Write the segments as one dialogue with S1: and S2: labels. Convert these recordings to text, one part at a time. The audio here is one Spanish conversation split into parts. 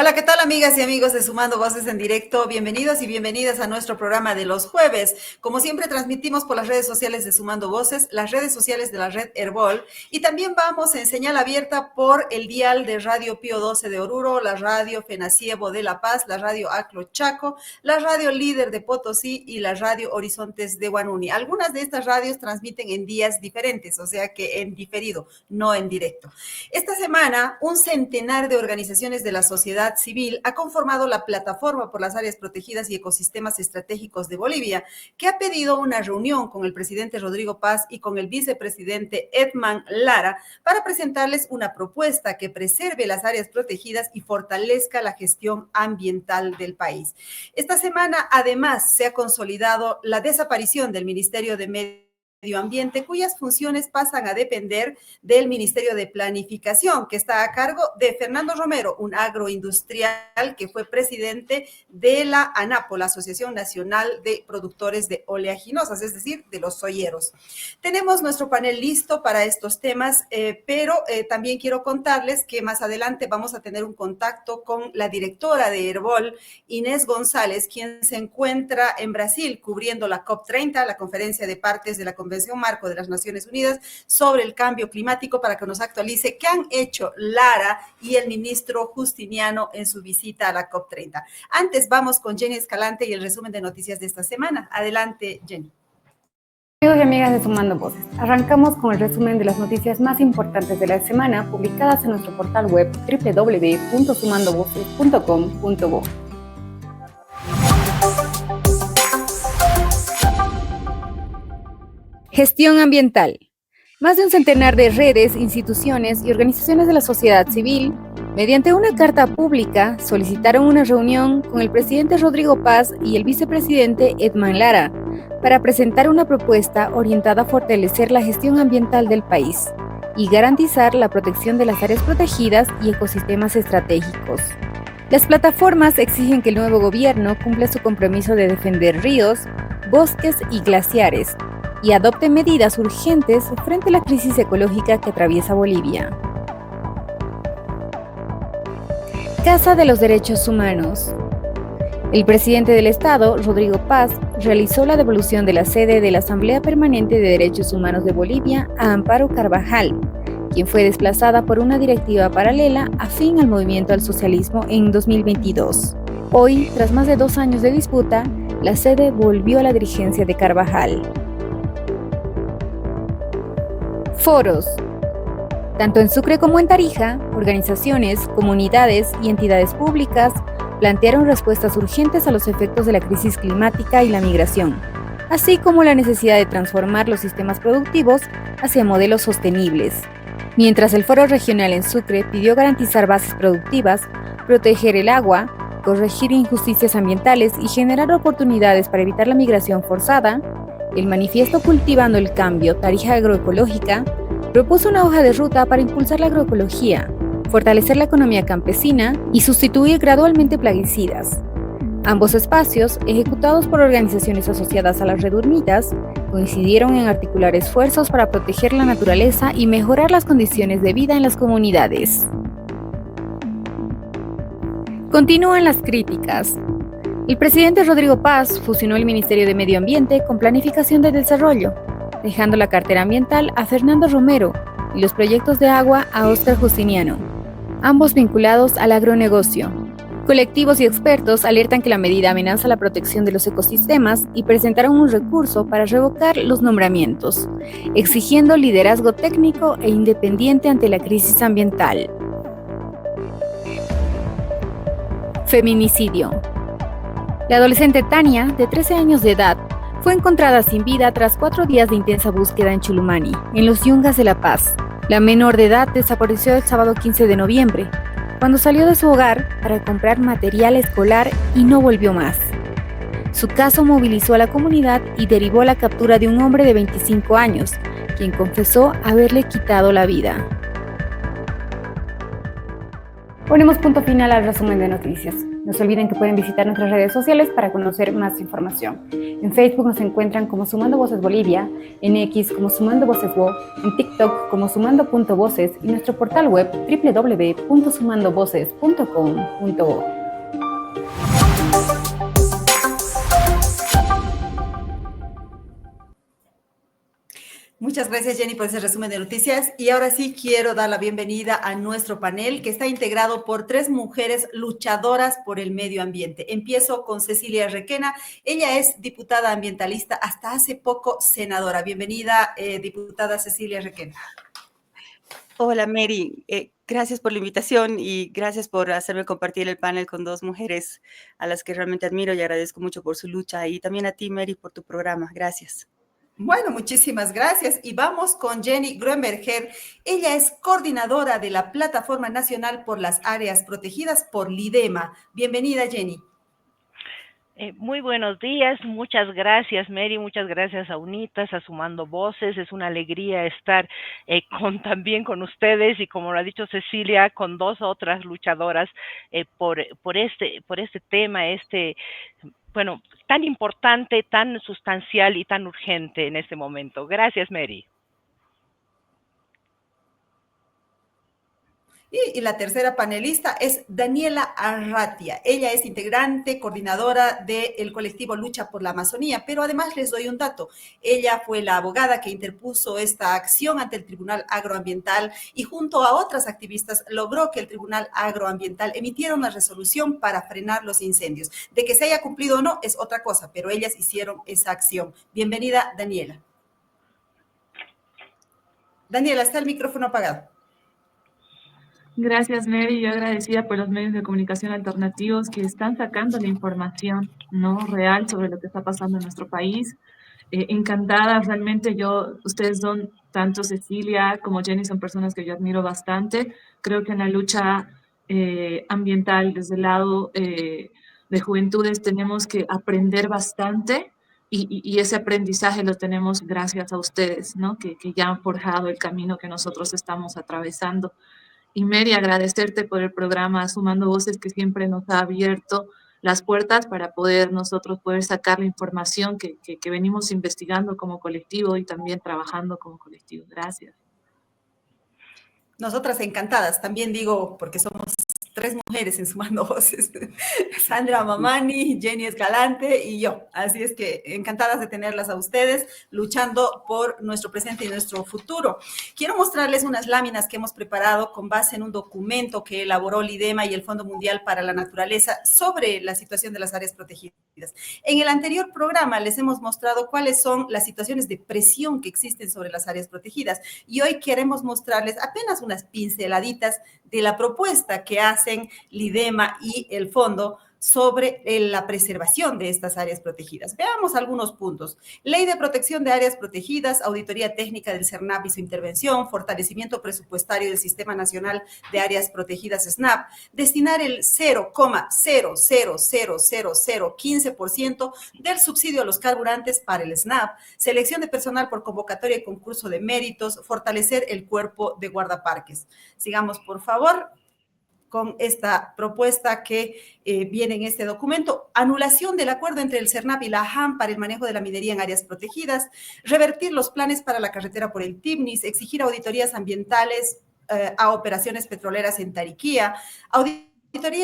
S1: Hola, ¿qué tal amigas y amigos de Sumando Voces en Directo? Bienvenidos y bienvenidas a nuestro programa de los jueves. Como siempre transmitimos por las redes sociales de Sumando Voces, las redes sociales de la red Herbol y también vamos en señal abierta por el dial de Radio Pío 12 de Oruro, la radio Fenacievo de La Paz, la radio Aclo Chaco, la radio Líder de Potosí y la radio Horizontes de Huanuni. Algunas de estas radios transmiten en días diferentes, o sea que en diferido, no en directo. Esta semana, un centenar de organizaciones de la sociedad civil ha conformado la Plataforma por las Áreas Protegidas y Ecosistemas Estratégicos de Bolivia, que ha pedido una reunión con el presidente Rodrigo Paz y con el vicepresidente Edman Lara para presentarles una propuesta que preserve las áreas protegidas y fortalezca la gestión ambiental del país. Esta semana, además, se ha consolidado la desaparición del Ministerio de Medio Ambiente, cuyas funciones pasan a depender del Ministerio de Planificación, que está a cargo de Fernando Romero, un agroindustrial que fue presidente de la ANAPO, la Asociación Nacional de Productores de Oleaginosas, es decir, de los soyeros. Tenemos nuestro panel listo para estos temas, pero también quiero contarles que más adelante vamos a tener un contacto con la directora de Herbol, Inés González, quien se encuentra en Brasil cubriendo la COP30, la conferencia de partes de la Convención Marco de las Naciones Unidas sobre el cambio climático, para que nos actualice qué han hecho Lara y el ministro Justiniano en su visita a la COP30. Antes vamos con Jenny Escalante y el resumen de noticias de esta semana. Adelante, Jenny.
S2: Amigos y amigas de Sumando Voces, arrancamos con el resumen de las noticias más importantes de la semana publicadas en nuestro portal web www.sumandovoces.com.bo. Gestión ambiental. Más de un centenar de redes, instituciones y organizaciones de la sociedad civil, mediante una carta pública, solicitaron una reunión con el presidente Rodrigo Paz y el vicepresidente Edman Lara para presentar una propuesta orientada a fortalecer la gestión ambiental del país y garantizar la protección de las áreas protegidas y ecosistemas estratégicos. Las plataformas exigen que el nuevo gobierno cumpla su compromiso de defender ríos, bosques y glaciares, y adopte medidas urgentes frente a la crisis ecológica que atraviesa Bolivia. Casa de los Derechos Humanos. El presidente del Estado, Rodrigo Paz, realizó la devolución de la sede de la Asamblea Permanente de Derechos Humanos de Bolivia a Amparo Carvajal, quien fue desplazada por una directiva paralela afín al movimiento al socialismo en 2022. Hoy, tras más de 2 años de disputa, la sede volvió a la dirigencia de Carvajal. Foros. Tanto en Sucre como en Tarija, organizaciones, comunidades y entidades públicas plantearon respuestas urgentes a los efectos de la crisis climática y la migración, así como la necesidad de transformar los sistemas productivos hacia modelos sostenibles. Mientras el Foro Regional en Sucre pidió garantizar bases productivas, proteger el agua, corregir injusticias ambientales y generar oportunidades para evitar la migración forzada, el manifiesto Cultivando el Cambio, Tarija Agroecológica, propuso una hoja de ruta para impulsar la agroecología, fortalecer la economía campesina y sustituir gradualmente plaguicidas. Ambos espacios, ejecutados por organizaciones asociadas a las Red Urmitas, coincidieron en articular esfuerzos para proteger la naturaleza y mejorar las condiciones de vida en las comunidades. Continúan las críticas. El presidente Rodrigo Paz fusionó el Ministerio de Medio Ambiente con Planificación de Desarrollo, dejando la cartera ambiental a Fernando Romero y los proyectos de agua a Óscar Justiniano, ambos vinculados al agronegocio. Colectivos y expertos alertan que la medida amenaza la protección de los ecosistemas y presentaron un recurso para revocar los nombramientos, exigiendo liderazgo técnico e independiente ante la crisis ambiental. Feminicidio. La adolescente Tania, de 13 años de edad, fue encontrada sin vida tras 4 días de intensa búsqueda en Chulumani, en los Yungas de La Paz. La menor de edad desapareció el sábado 15 de noviembre, cuando salió de su hogar para comprar material escolar y no volvió más. Su caso movilizó a la comunidad y derivó a la captura de un hombre de 25 años, quien confesó haberle quitado la vida. Ponemos punto final al resumen de noticias. No se olviden que pueden visitar nuestras redes sociales para conocer más información. En Facebook nos encuentran como Sumando Voces Bolivia, en X como Sumando Voces Wo, en TikTok como Sumando.voces y nuestro portal web www.sumandovoces.com.bo.
S1: Muchas gracias, Jenny, por ese resumen de noticias. Y ahora sí quiero dar la bienvenida a nuestro panel, que está integrado por 3 mujeres luchadoras por el medio ambiente. Empiezo con Cecilia Requena. Ella es diputada ambientalista, hasta hace poco senadora. Bienvenida, diputada Cecilia Requena.
S3: Hola, Mary. Gracias por la invitación y gracias por hacerme compartir el panel con 2 mujeres a las que realmente admiro y agradezco mucho por su lucha. Y también a ti, Mary, por tu programa. Gracias.
S1: Bueno, muchísimas gracias. Y vamos con Jenny Gruenberger. Ella es coordinadora de la Plataforma Nacional por las Áreas Protegidas por LIDEMA. Bienvenida, Jenny.
S4: Muy buenos días, muchas gracias Mary, muchas gracias a UNITAS, a Sumando Voces, es una alegría estar también con ustedes y como lo ha dicho Cecilia, con 2 otras luchadoras por este tema, bueno, tan importante, tan sustancial y tan urgente en este momento. Gracias Mary.
S1: Y la tercera panelista es Daniela Arratia. Ella es integrante, coordinadora del colectivo Lucha por la Amazonía, pero además les doy un dato. Ella fue la abogada que interpuso esta acción ante el Tribunal Agroambiental y junto a otras activistas logró que el Tribunal Agroambiental emitiera una resolución para frenar los incendios. De que se haya cumplido o no es otra cosa, pero ellas hicieron esa acción. Bienvenida, Daniela. Daniela, está el micrófono apagado.
S5: Gracias, Mary. Yo agradecida por los medios de comunicación alternativos que están sacando la información no real sobre lo que está pasando en nuestro país. Encantada, realmente ustedes son, tanto Cecilia como Jenny, son personas que yo admiro bastante. Creo que en la lucha ambiental, desde el lado de juventudes, tenemos que aprender bastante y ese aprendizaje lo tenemos gracias a ustedes, ¿no? Que ya han forjado el camino que nosotros estamos atravesando. Y Mary, agradecerte por el programa Sumando Voces, que siempre nos ha abierto las puertas para nosotros poder sacar la información que venimos investigando como colectivo y también trabajando como colectivo. Gracias.
S1: Nosotras encantadas, también digo, porque somos 3 mujeres en Sumando Voces, Sandra Mamani, Jenny Escalante y yo. Así es que encantadas de tenerlas a ustedes luchando por nuestro presente y nuestro futuro. Quiero mostrarles unas láminas que hemos preparado con base en un documento que elaboró LIDEMA y el Fondo Mundial para la Naturaleza sobre la situación de las áreas protegidas. En el anterior programa les hemos mostrado cuáles son las situaciones de presión que existen sobre las áreas protegidas y hoy queremos mostrarles apenas unas pinceladitas de la propuesta que hacen LIDEMA y el Fondo sobre la preservación de estas áreas protegidas. Veamos algunos puntos. Ley de protección de áreas protegidas, auditoría técnica del CERNAP y su intervención, fortalecimiento presupuestario del Sistema Nacional de Áreas Protegidas SNAP, destinar el 0,000015% del subsidio a los carburantes para el SNAP, selección de personal por convocatoria y concurso de méritos, fortalecer el cuerpo de guardaparques. Sigamos, por favor, con esta propuesta que viene en este documento. Anulación del acuerdo entre el CERNAP y la AJAM para el manejo de la minería en áreas protegidas, revertir los planes para la carretera por el TIBNIS, exigir auditorías ambientales a operaciones petroleras en Tariquía, auditoría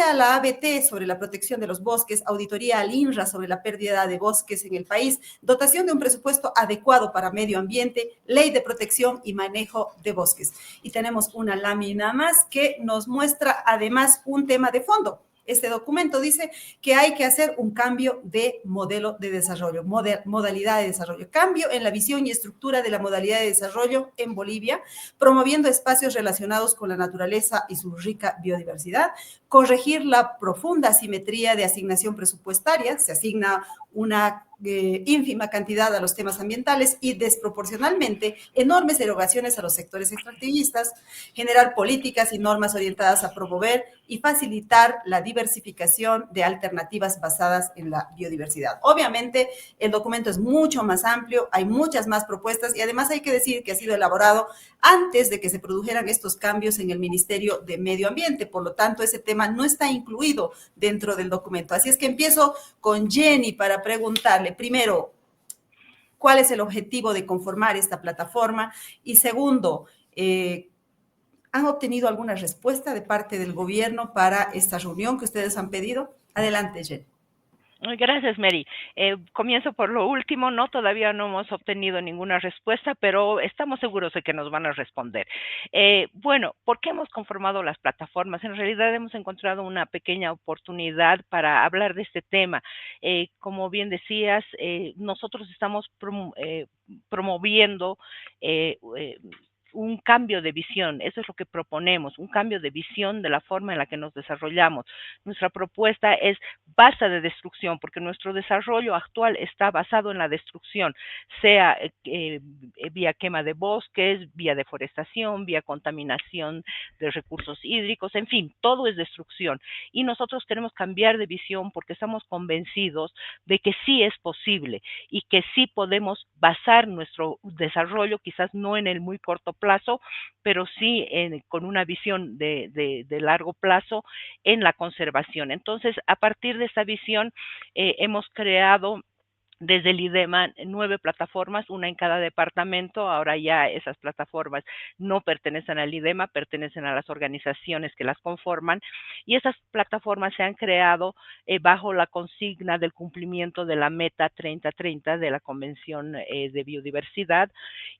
S1: a la ABT sobre la protección de los bosques, auditoría al INRA sobre la pérdida de bosques en el país, dotación de un presupuesto adecuado para medio ambiente, ley de protección y manejo de bosques. Y tenemos una lámina más que nos muestra además un tema de fondo. Este documento dice que hay que hacer un cambio de modelo de desarrollo, modalidad de desarrollo, cambio en la visión y estructura de la modalidad de desarrollo en Bolivia, promoviendo espacios relacionados con la naturaleza y su rica biodiversidad, corregir la profunda asimetría de asignación presupuestaria, se asigna una ínfima cantidad a los temas ambientales y desproporcionalmente enormes erogaciones a los sectores extractivistas, generar políticas y normas orientadas a promover y facilitar la diversificación de alternativas basadas en la biodiversidad. Obviamente, el documento es mucho más amplio, hay muchas más propuestas y además hay que decir que ha sido elaborado antes de que se produjeran estos cambios en el Ministerio de Medio Ambiente. Por lo tanto, ese tema no está incluido dentro del documento. Así es que empiezo con Jenny para preguntarle, primero, ¿cuál es el objetivo de conformar esta plataforma? Y segundo, ¿han obtenido alguna respuesta de parte del gobierno para esta reunión que ustedes han pedido? Adelante, Jenny.
S4: Gracias, Mary. Comienzo por lo último, no, todavía no hemos obtenido ninguna respuesta, pero estamos seguros de que nos van a responder. Bueno, ¿por qué hemos conformado las plataformas? En realidad hemos encontrado una pequeña oportunidad para hablar de este tema. Como bien decías, nosotros estamos promoviendo un cambio de visión, eso es lo que proponemos, un cambio de visión de la forma en la que nos desarrollamos. Nuestra propuesta es basta de destrucción, porque nuestro desarrollo actual está basado en la destrucción, sea vía quema de bosques, vía deforestación, vía contaminación de recursos hídricos, en fin, todo es destrucción. Y nosotros queremos cambiar de visión porque estamos convencidos de que sí es posible y que sí podemos basar nuestro desarrollo, quizás no en el muy corto plazo, pero sí con una visión de largo plazo en la conservación. Entonces, a partir de esa visión, hemos creado desde el IDEMA 9 plataformas, una en cada departamento. Ahora ya esas plataformas no pertenecen al IDEMA, pertenecen a las organizaciones que las conforman, y esas plataformas se han creado bajo la consigna del cumplimiento de la meta 3030 de la Convención de Biodiversidad,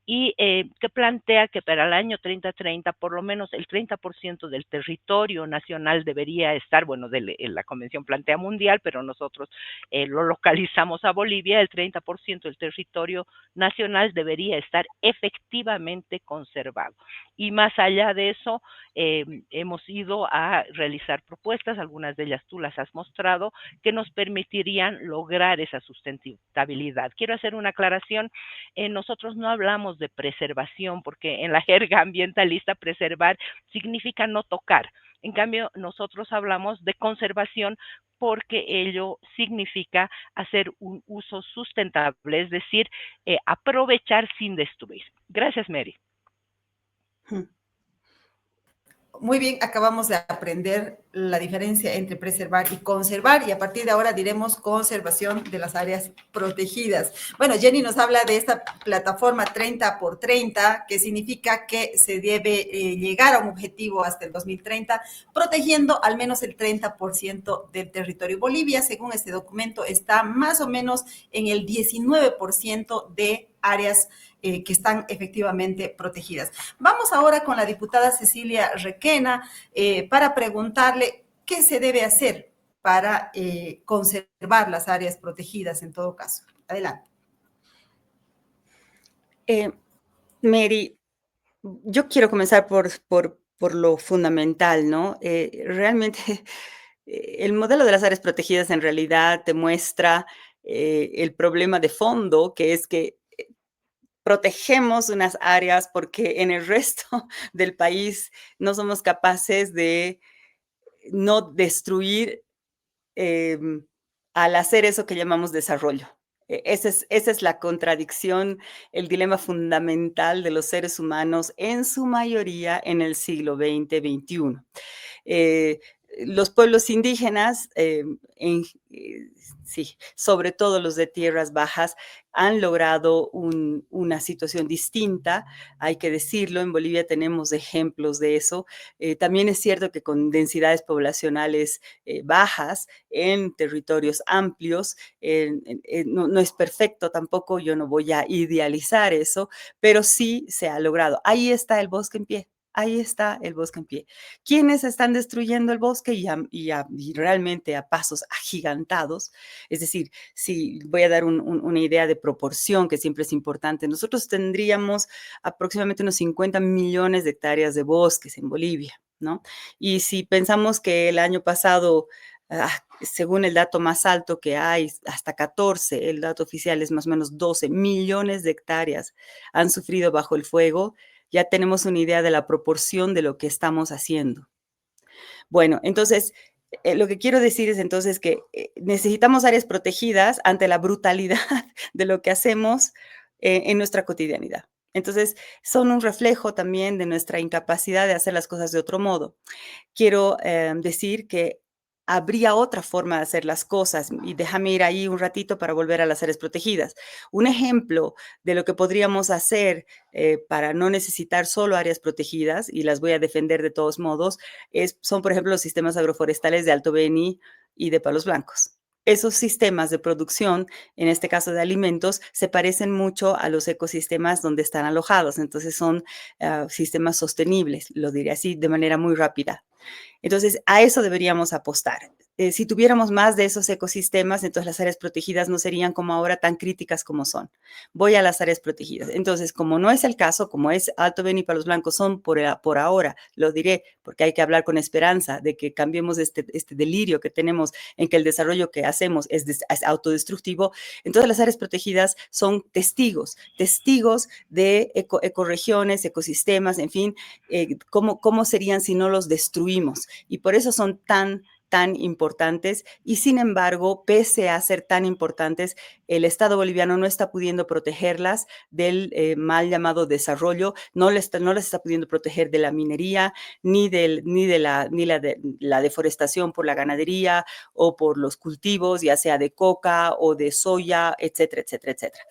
S4: y que plantea que para el año 3030 por lo menos el 30% del territorio nacional debería estar, bueno, la Convención plantea mundial, pero nosotros lo localizamos a Bolivia. El 30% del territorio nacional debería estar efectivamente conservado. Y más allá de eso, hemos ido a realizar propuestas, algunas de ellas tú las has mostrado, que nos permitirían lograr esa sustentabilidad. Quiero hacer una aclaración, nosotros no hablamos de preservación, porque en la jerga ambientalista preservar significa no tocar. En cambio, nosotros hablamos de conservación porque ello significa hacer un uso sustentable, es decir, aprovechar sin destruir. Gracias, Mary.
S1: Muy bien, acabamos de aprender la diferencia entre preservar y conservar, y a partir de ahora diremos conservación de las áreas protegidas. Bueno, Jenny nos habla de esta plataforma 30 por 30, que significa que se debe llegar a un objetivo hasta el 2030, protegiendo al menos el 30% del territorio. Bolivia, según este documento, está más o menos en el 19% de áreas que están efectivamente protegidas. Vamos ahora con la diputada Cecilia Requena para preguntarle qué se debe hacer para conservar las áreas protegidas en todo caso. Adelante.
S3: Mary, yo quiero comenzar por lo fundamental, ¿no? Realmente el modelo de las áreas protegidas en realidad te muestra el problema de fondo, que es que protegemos unas áreas porque en el resto del país no somos capaces de no destruir al hacer eso que llamamos desarrollo. Esa es la contradicción, el dilema fundamental de los seres humanos, en su mayoría en el siglo XX, XXI. Los pueblos indígenas, sí, sobre todo los de tierras bajas, han logrado una situación distinta, hay que decirlo. En Bolivia tenemos ejemplos de eso. También es cierto que con densidades poblacionales bajas, en territorios amplios, no es perfecto tampoco, yo no voy a idealizar eso, pero sí se ha logrado. Ahí está el bosque en pie. Ahí está el bosque en pie. ¿Quiénes están destruyendo el bosque y realmente a pasos agigantados? Es decir, si voy a dar una idea de proporción que siempre es importante, nosotros tendríamos aproximadamente unos 50 millones de hectáreas de bosques en Bolivia, ¿no? Y si pensamos que el año pasado según el dato más alto que hay, hasta 14, el dato oficial es más o menos 12 millones de hectáreas han sufrido bajo el fuego. Ya tenemos una idea de la proporción de lo que estamos haciendo. Bueno, entonces, lo que quiero decir es entonces que necesitamos áreas protegidas ante la brutalidad de lo que hacemos en nuestra cotidianidad. Entonces, son un reflejo también de nuestra incapacidad de hacer las cosas de otro modo. Quiero decir que habría otra forma de hacer las cosas y déjame ir ahí un ratito para volver a las áreas protegidas. Un ejemplo de lo que podríamos hacer para no necesitar solo áreas protegidas, y las voy a defender de todos modos, son, por ejemplo, los sistemas agroforestales de Alto Beni y de Palos Blancos. Esos sistemas de producción, en este caso de alimentos, se parecen mucho a los ecosistemas donde están alojados. Entonces son sistemas sostenibles, lo diré así de manera muy rápida. Entonces, a eso deberíamos apostar. Si tuviéramos más de esos ecosistemas, entonces las áreas protegidas no serían como ahora tan críticas como son. Voy a las áreas protegidas. Entonces, como no es el caso, como es Alto Beni y Palos Blancos son por ahora, lo diré, porque hay que hablar con esperanza de que cambiemos este delirio que tenemos en que el desarrollo que hacemos es autodestructivo. Entonces, las áreas protegidas son testigos de ecorregiones, ecosistemas, en fin, cómo serían si no los destruimos. Y por eso son tan importantes y sin embargo, pese a ser tan importantes, el Estado boliviano no está pudiendo protegerlas del mal llamado desarrollo, no les está pudiendo proteger de la minería, ni de la deforestación por la ganadería o por los cultivos, ya sea de coca o de soya, etcétera, etcétera, etcétera.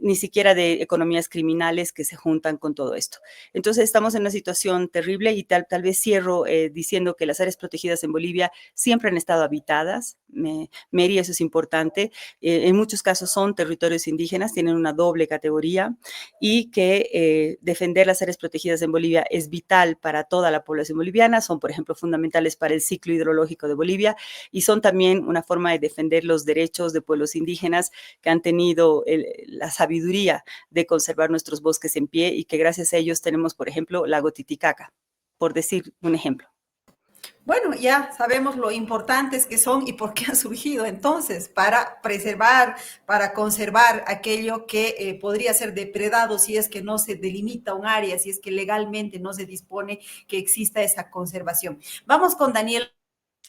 S3: Ni siquiera de economías criminales que se juntan con todo esto. Entonces, estamos en una situación terrible y tal vez cierro diciendo que las áreas protegidas en Bolivia siempre han estado habitadas. Mary, eso es importante. En muchos casos son territorios indígenas, tienen una doble categoría y que defender las áreas protegidas en Bolivia es vital para toda la población boliviana. Son, por ejemplo, fundamentales para el ciclo hidrológico de Bolivia y son también una forma de defender los derechos de pueblos indígenas que han tenido la sabiduría de conservar nuestros bosques en pie y que gracias a ellos tenemos, por ejemplo, lago Titicaca, por decir un ejemplo.
S1: Bueno, ya sabemos lo importantes que son y por qué han surgido entonces, para preservar, para conservar aquello que podría ser depredado si es que no se delimita un área, si es que legalmente no se dispone que exista esa conservación. Vamos con Daniel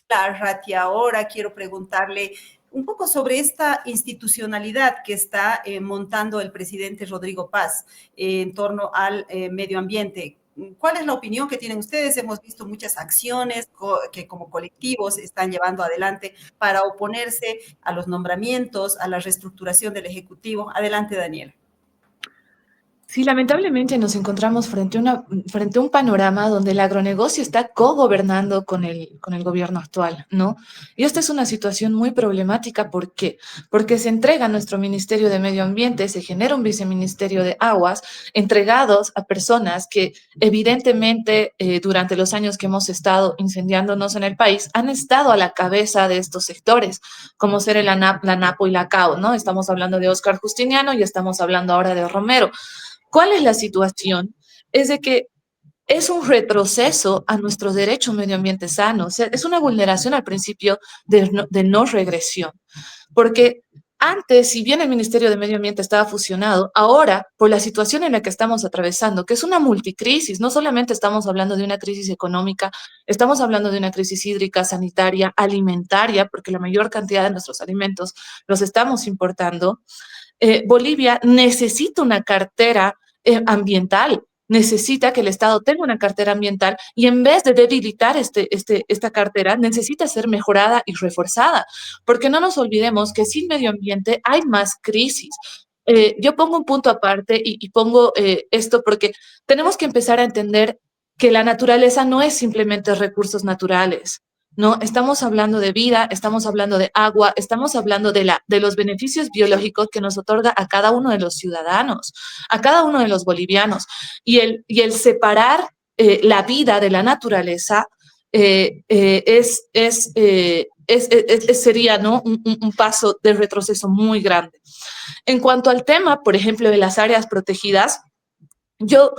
S1: Arratia ahora. Quiero preguntarle un poco sobre esta institucionalidad que está montando el presidente Rodrigo Paz en torno al medio ambiente. ¿Cuál es la opinión que tienen ustedes? Hemos visto muchas acciones que como colectivos están llevando adelante para oponerse a los nombramientos, a la reestructuración del Ejecutivo. Adelante, Daniel.
S5: Sí, lamentablemente nos encontramos frente a un panorama donde el agronegocio está cogobernando con el gobierno actual, ¿no? Y esta es una situación muy problemática. ¿Por qué? Porque se entrega a nuestro Ministerio de Medio Ambiente, se genera un viceministerio de Aguas, entregados a personas que evidentemente durante los años que hemos estado incendiándonos en el país, han estado a la cabeza de estos sectores, como ser la NAPO y la CAO, ¿no? Estamos hablando de Óscar Justiniano y estamos hablando ahora de Romero. ¿Cuál es la situación? Es de que es un retroceso a nuestro derecho a un medio ambiente sano. O sea, es una vulneración al principio de no regresión. Porque antes, si bien el Ministerio de Medio Ambiente estaba fusionado, ahora, por la situación en la que estamos atravesando, que es una multicrisis, no solamente estamos hablando de una crisis económica, estamos hablando de una crisis hídrica, sanitaria, alimentaria, porque la mayor cantidad de nuestros alimentos los estamos importando. Bolivia necesita una cartera ambiental, necesita que el Estado tenga una cartera ambiental y en vez de debilitar esta cartera, necesita ser mejorada y reforzada, porque no nos olvidemos que sin medio ambiente hay más crisis. Yo pongo un punto aparte y pongo esto porque tenemos que empezar a entender que la naturaleza no es simplemente recursos naturales. No, estamos hablando de vida, estamos hablando de agua, estamos hablando de los beneficios biológicos que nos otorga a cada uno de los ciudadanos, a cada uno de los bolivianos. Y el separar la vida de la naturaleza sería, ¿no?, un paso de retroceso muy grande. En cuanto al tema, por ejemplo, de las áreas protegidas, yo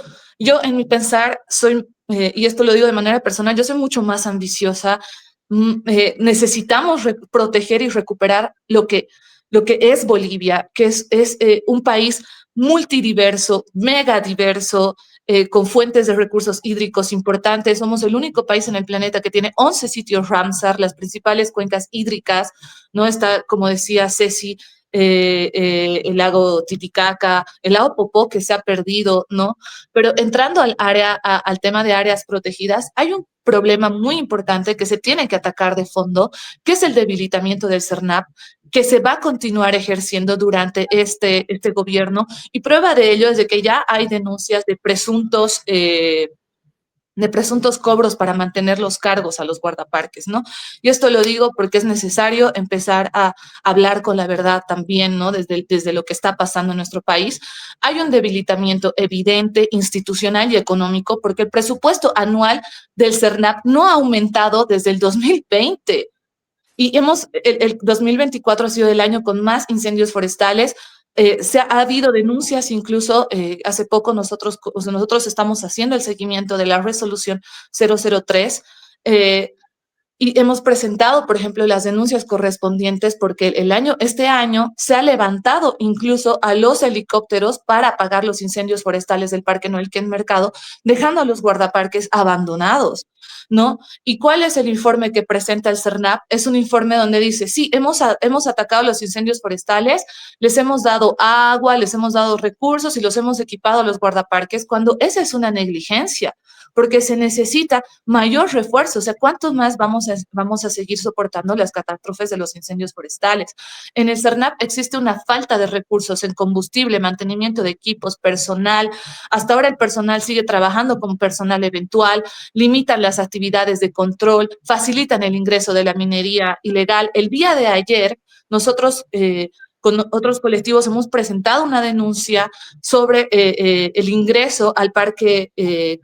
S5: en mi pensar soy, y esto lo digo de manera personal, yo soy mucho más ambiciosa
S6: necesitamos proteger y recuperar lo que es Bolivia, que es un país multidiverso, megadiverso, con fuentes de recursos hídricos importantes. Somos el único país en el planeta que tiene 11 sitios Ramsar, las principales cuencas hídricas, ¿no? Está, como decía Ceci, el lago Titicaca, el lago Popó, que se ha perdido, ¿no? Pero entrando al tema de áreas protegidas, hay un problema muy importante que se tiene que atacar de fondo, que es el debilitamiento del CERNAP, que se va a continuar ejerciendo durante este gobierno, y prueba de ello es de que ya hay denuncias de presuntos cobros para mantener los cargos a los guardaparques, ¿no? Y esto lo digo porque es necesario empezar a hablar con la verdad también, ¿no? Desde lo que está pasando en nuestro país. Hay un debilitamiento evidente, institucional y económico, porque el presupuesto anual del CERNAP no ha aumentado desde el 2020. Y el 2024 ha sido el año con más incendios forestales. Ha habido denuncias, incluso hace poco nosotros estamos haciendo el seguimiento de la resolución 003, y hemos presentado, por ejemplo, las denuncias correspondientes porque este año se ha levantado incluso a los helicópteros para apagar los incendios forestales del Parque Neuquén Mercado, dejando a los guardaparques abandonados, ¿no? ¿Y cuál es el informe que presenta el CERNAP? Es un informe donde dice, sí, hemos atacado los incendios forestales, les hemos dado agua, les hemos dado recursos y los hemos equipado a los guardaparques, cuando esa es una negligencia, porque se necesita mayor refuerzo. O sea, ¿cuántos más vamos a seguir soportando las catástrofes de los incendios forestales? En el CERNAP existe una falta de recursos en combustible, mantenimiento de equipos, personal. Hasta ahora el personal sigue trabajando como personal eventual, limitan las actividades de control, facilitan el ingreso de la minería ilegal. El día de ayer, nosotros con otros colectivos hemos presentado una denuncia sobre el ingreso al Parque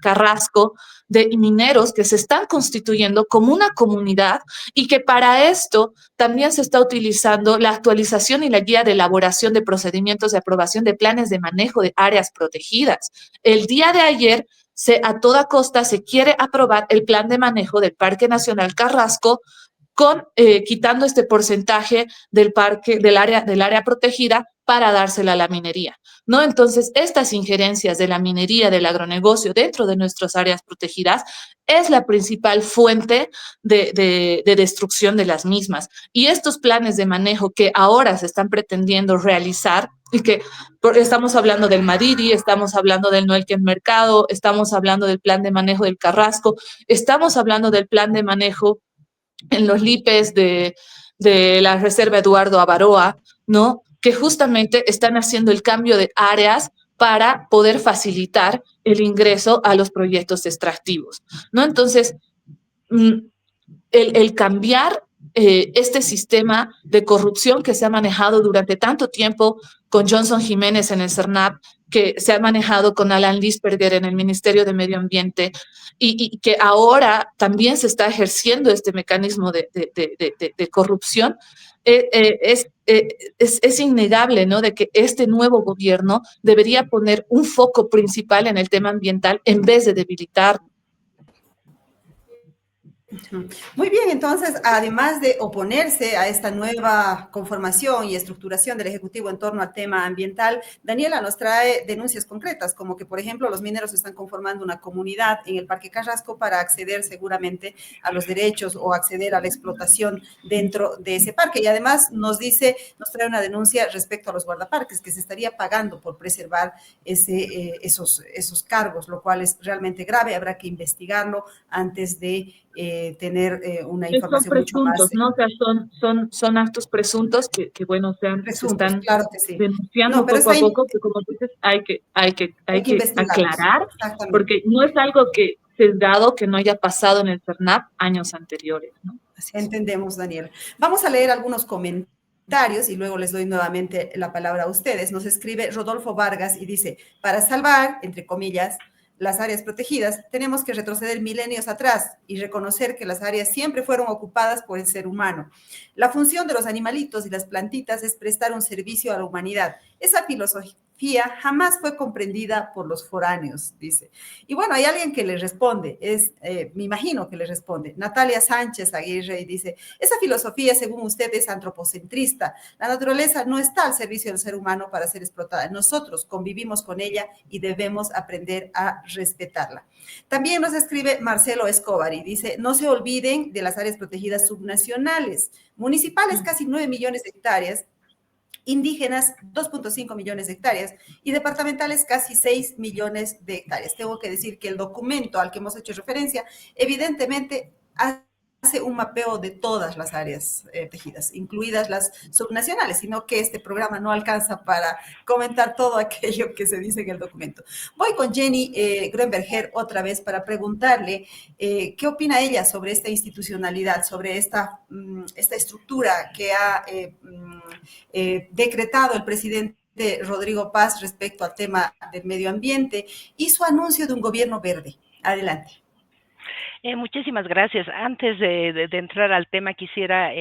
S6: Carrasco de mineros que se están constituyendo como una comunidad, y que para esto también se está utilizando la actualización y la guía de elaboración de procedimientos de aprobación de planes de manejo de áreas protegidas. El día de ayer, a toda costa se quiere aprobar el plan de manejo del Parque Nacional Carrasco, quitando este porcentaje del área protegida para dársela a la minería, ¿no? Entonces, estas injerencias de la minería, del agronegocio dentro de nuestras áreas protegidas es la principal fuente de destrucción de las mismas. Y estos planes de manejo que ahora se están pretendiendo realizar, y que estamos hablando del Madiri, estamos hablando del Neuquén Mercado, estamos hablando del plan de manejo del Carrasco, estamos hablando del plan de manejo en los lipes de la Reserva Eduardo Avaroa, ¿no? Que justamente están haciendo el cambio de áreas para poder facilitar el ingreso a los proyectos extractivos, ¿no? Entonces, el cambiar este sistema de corrupción que se ha manejado durante tanto tiempo con Johnson Jiménez en el CERNAP, que se ha manejado con Alan Lisperger en el Ministerio de Medio Ambiente, y que ahora también se está ejerciendo este mecanismo de corrupción, es innegable, ¿no? De que este nuevo gobierno debería poner un foco principal en el tema ambiental en vez de debilitar.
S1: Muy bien, entonces, además de oponerse a esta nueva conformación y estructuración del Ejecutivo en torno al tema ambiental, Daniela nos trae denuncias concretas, como que, por ejemplo, los mineros están conformando una comunidad en el Parque Carrasco para acceder seguramente a los derechos o acceder a la explotación dentro de ese parque. Y además nos trae una denuncia respecto a los guardaparques, que se estaría pagando por preservar esos cargos, lo cual es realmente grave. Habrá que investigarlo antes de tener una información mucho más.
S6: ¿No? O sea, son actos presuntos que bueno, se están
S1: claro que sí,
S6: denunciando poco a poco, que como dices, hay que aclarar, porque no es algo que sesgado, que no haya pasado en el CERNAP años anteriores, ¿no?
S1: Así entendemos, Daniel. Vamos a leer algunos comentarios y luego les doy nuevamente la palabra a ustedes. Nos escribe Rodolfo Vargas y dice, para salvar, entre comillas, las áreas protegidas, tenemos que retroceder milenios atrás y reconocer que las áreas siempre fueron ocupadas por el ser humano. La función de los animalitos y las plantitas es prestar un servicio a la humanidad. Esa filosofía jamás fue comprendida por los foráneos, dice. Y bueno, hay alguien que le responde, me imagino que le responde, Natalia Sánchez Aguirre, y dice, esa filosofía, según usted, es antropocentrista. La naturaleza no está al servicio del ser humano para ser explotada. Nosotros convivimos con ella y debemos aprender a respetarla. También nos escribe Marcelo Escobar y dice, no se olviden de las áreas protegidas subnacionales, municipales casi 9 millones de hectáreas, indígenas 2.5 millones de hectáreas y departamentales casi 6 millones de hectáreas. Tengo que decir que el documento al que hemos hecho referencia evidentemente hace un mapeo de todas las áreas tejidas, incluidas las subnacionales, sino que este programa no alcanza para comentar todo aquello que se dice en el documento. Voy con Jenny Grunberger otra vez para preguntarle qué opina ella sobre esta institucionalidad, sobre esta estructura que ha decretado el presidente Rodrigo Paz respecto al tema del medio ambiente y su anuncio de un gobierno verde. Adelante.
S4: Muchísimas gracias. Antes de entrar al tema, quisiera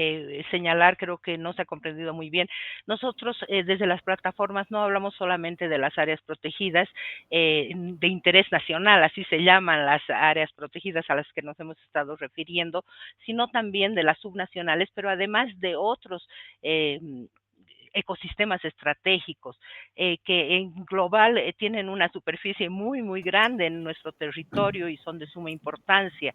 S4: señalar, creo que no se ha comprendido muy bien. Nosotros desde las plataformas no hablamos solamente de las áreas protegidas de interés nacional, así se llaman las áreas protegidas a las que nos hemos estado refiriendo, sino también de las subnacionales, pero además de otros ecosistemas estratégicos que en global tienen una superficie muy, muy grande en nuestro territorio y son de suma importancia,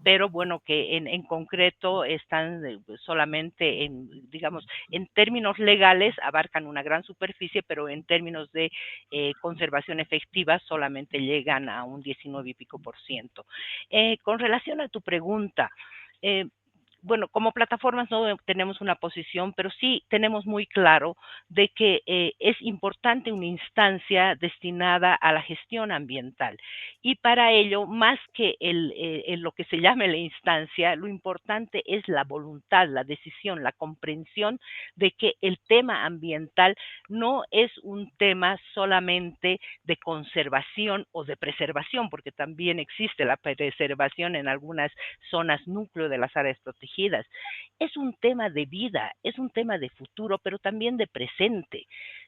S4: pero bueno, que en concreto están solamente digamos, en términos legales abarcan una gran superficie, pero en términos de conservación efectiva solamente llegan a un 19 y pico %. Con relación a tu pregunta, bueno, como plataformas no tenemos una posición, pero sí tenemos muy claro de que es importante una instancia destinada a la gestión ambiental. Y para ello, más que lo que se llame la instancia, lo importante es la voluntad, la decisión, la comprensión de que el tema ambiental no es un tema solamente de conservación o de preservación, porque también existe la preservación en algunas zonas núcleo de las áreas protegidas. Es un tema de vida, es un tema de futuro, pero también de presente.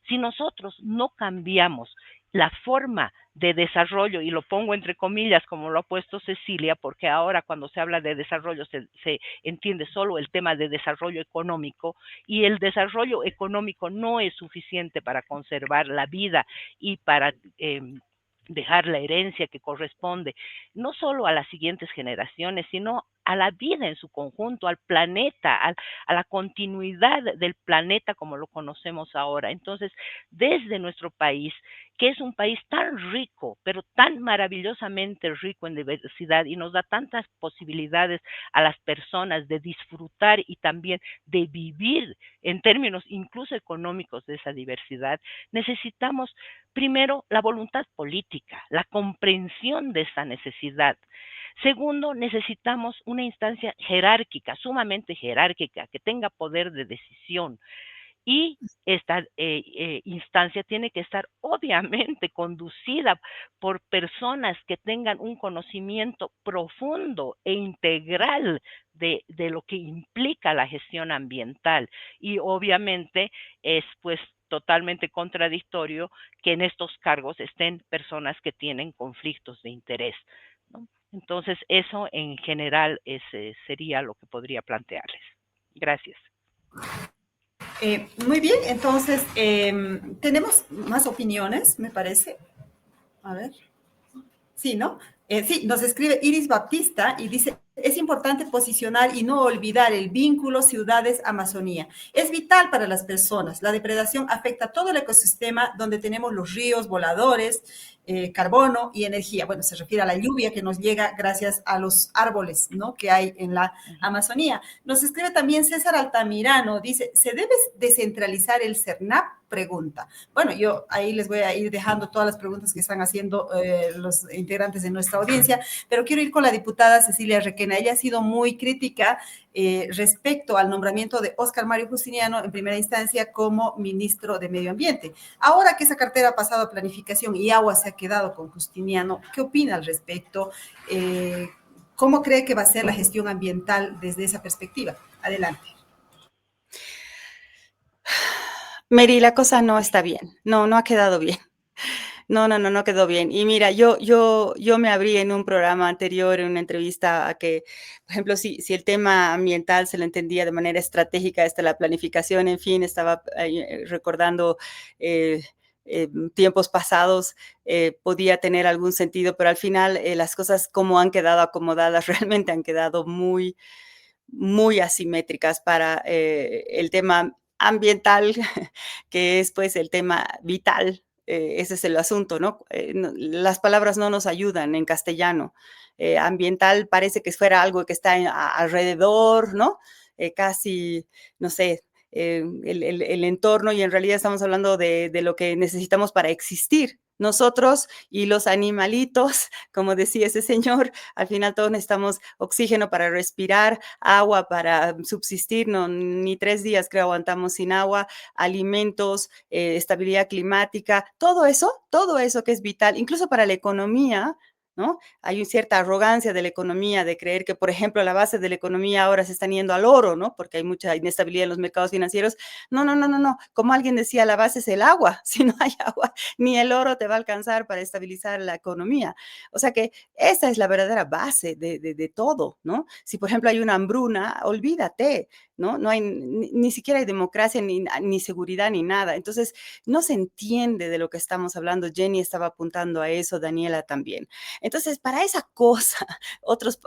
S4: Si nosotros no cambiamos la forma de desarrollo, y lo pongo entre comillas como lo ha puesto Cecilia, porque ahora cuando se habla de desarrollo se entiende solo el tema de desarrollo económico, y el desarrollo económico no es suficiente para conservar la vida y para dejar la herencia que corresponde no solo a las siguientes generaciones, sino a la vida en su conjunto, al planeta, a la continuidad del planeta como lo conocemos ahora. Entonces, desde nuestro país, que es un país tan rico, pero tan maravillosamente rico en diversidad y nos da tantas posibilidades a las personas de disfrutar y también de vivir en términos incluso económicos de esa diversidad, necesitamos primero la voluntad política, la comprensión de esa necesidad. Segundo, necesitamos una instancia jerárquica, sumamente jerárquica, que tenga poder de decisión. Y esta instancia tiene que estar obviamente conducida por personas que tengan un conocimiento profundo e integral de lo que implica la gestión ambiental. Y obviamente es pues totalmente contradictorio que en estos cargos estén personas que tienen conflictos de interés, ¿no? Entonces, eso en general sería lo que podría plantearles. Gracias.
S1: Muy bien, entonces tenemos más opiniones, me parece. A ver. Sí, ¿no? Sí, nos escribe Iris Baptista y dice, es importante posicionar y no olvidar el vínculo ciudades-Amazonía. Es vital para las personas. La depredación afecta a todo el ecosistema donde tenemos los ríos voladores, carbono y energía. Bueno, se refiere a la lluvia que nos llega gracias a los árboles, ¿no?, que hay en la Amazonía. Nos escribe también César Altamirano, dice, ¿se debe descentralizar el CERNAP? Pregunta. Bueno, yo ahí les voy a ir dejando todas las preguntas que están haciendo los integrantes de nuestra audiencia, pero quiero ir con la diputada Cecilia Requena. Ella ha sido muy crítica respecto al nombramiento de Óscar Mario Justiniano en primera instancia como ministro de Medio Ambiente. Ahora que esa cartera ha pasado a Planificación y Agua se ha quedado con Justiniano, ¿qué opina al respecto? ¿Cómo cree que va a ser la gestión ambiental desde esa perspectiva? Adelante.
S3: Mary, la cosa no está bien. No, no ha quedado bien. No quedó bien. Y mira, yo me abrí en un programa anterior, en una entrevista, a que, por ejemplo, si el tema ambiental se lo entendía de manera estratégica, hasta la planificación, en fin, estaba ahí, recordando eh, tiempos pasados, podía tener algún sentido, pero al final las cosas como han quedado acomodadas realmente han quedado muy, muy asimétricas para el tema ambiental, que es pues el tema vital. Ese es el asunto, ¿no? Las palabras no nos ayudan en castellano. Ambiental parece que fuera algo que está alrededor, ¿no? Casi, no sé, el entorno, y en realidad estamos hablando de lo que necesitamos para existir. Nosotros y los animalitos, como decía ese señor, al final todos necesitamos oxígeno para respirar, agua para subsistir, no, ni 3 días creo aguantamos sin agua, alimentos, estabilidad climática, todo eso que es vital, incluso para la economía, ¿no? Hay una cierta arrogancia de la economía, de creer que, por ejemplo, la base de la economía ahora se están yendo al oro, ¿no? Porque hay mucha inestabilidad en los mercados financieros. No. Como alguien decía, la base es el agua. Si no hay agua, ni el oro te va a alcanzar para estabilizar la economía. O sea que esa es la verdadera base de todo, ¿no? Si, por ejemplo, hay una hambruna, olvídate, ¿no? No hay, ni siquiera hay democracia, ni seguridad, ni nada. Entonces, no se entiende de lo que estamos hablando. Jenny estaba apuntando a eso, Daniela también. Entonces, para esa cosa, otras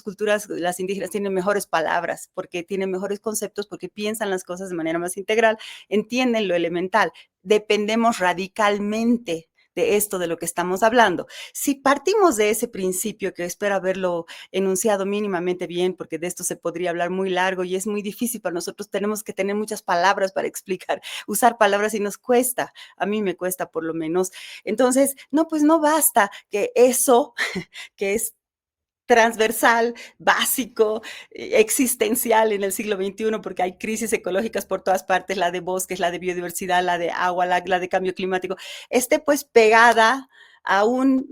S3: culturas, las indígenas, tienen mejores palabras, porque tienen mejores conceptos, porque piensan las cosas de manera más integral, entienden lo elemental. Dependemos radicalmente de esto de lo que estamos hablando. Si partimos de ese principio, que espero haberlo enunciado mínimamente bien, porque de esto se podría hablar muy largo y es muy difícil para nosotros, tenemos que tener muchas palabras para explicar, usar palabras, y nos cuesta, a mí me cuesta por lo menos. Entonces, no, pues no basta que eso, que es transversal, básico, existencial en el siglo XXI, porque hay crisis ecológicas por todas partes, la de bosques, la de biodiversidad, la de agua, la de cambio climático, esté pues pegada a un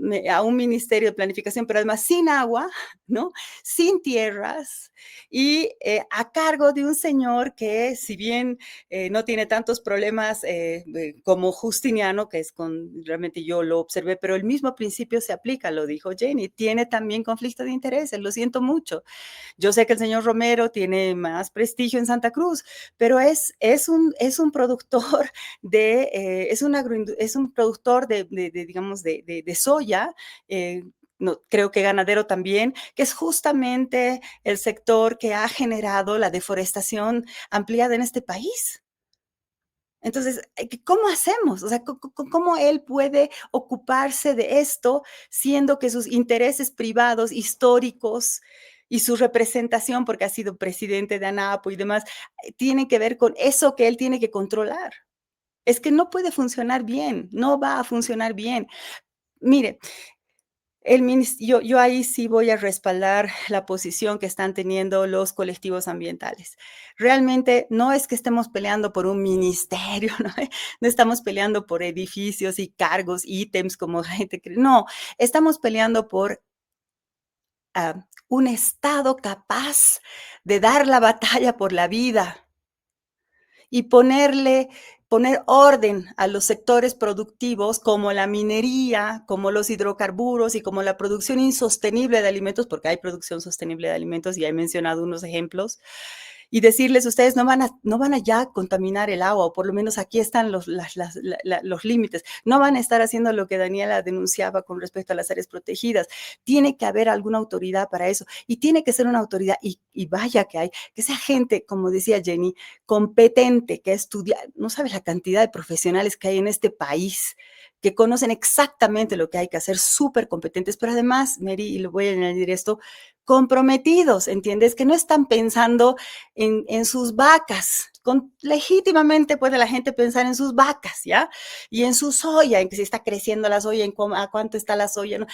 S3: ministerio de planificación, pero además sin agua, ¿no? Sin tierras, y a cargo de un señor que, si bien no tiene tantos problemas como Justiniano, que es realmente yo lo observé, pero el mismo principio se aplica, lo dijo Jenny, tiene también conflicto de intereses, lo siento mucho. Yo sé que el señor Romero tiene más prestigio en Santa Cruz, pero es un productor es un productor digamos, de soya, no, creo que ganadero también, que es justamente el sector que ha generado la deforestación ampliada en este país. Entonces, ¿cómo hacemos? O sea, ¿cómo él puede ocuparse de esto, siendo que sus intereses privados, históricos, y su representación, porque ha sido presidente de ANAPO y demás, tienen que ver con eso que él tiene que controlar? Es que no puede funcionar bien, no va a funcionar bien. Mire, yo ahí sí voy a respaldar la posición que están teniendo los colectivos ambientales. Realmente no es que estemos peleando por un ministerio, ¿no? No estamos peleando por edificios y cargos, ítems, como la gente cree. No, estamos peleando por un Estado capaz de dar la batalla por la vida y poner orden a los sectores productivos, como la minería, como los hidrocarburos y como la producción insostenible de alimentos, porque hay producción sostenible de alimentos y he mencionado unos ejemplos, y decirles: ustedes no van a ya contaminar el agua, o por lo menos aquí están los límites. No van a estar haciendo lo que Daniela denunciaba con respecto a las áreas protegidas. Tiene que haber alguna autoridad para eso, y tiene que ser una autoridad, y vaya que hay, que sea gente, como decía Jenny, competente, que estudia. No sabes la cantidad de profesionales que hay en este país que conocen exactamente lo que hay que hacer, súper competentes, pero además, Mary, y le voy a añadir esto, comprometidos, ¿entiendes? Que no están pensando en sus vacas. Legítimamente puede la gente pensar en sus vacas, ¿ya? Y en su soya, en que si está creciendo la soya, a cuánto está la soya, ¿no?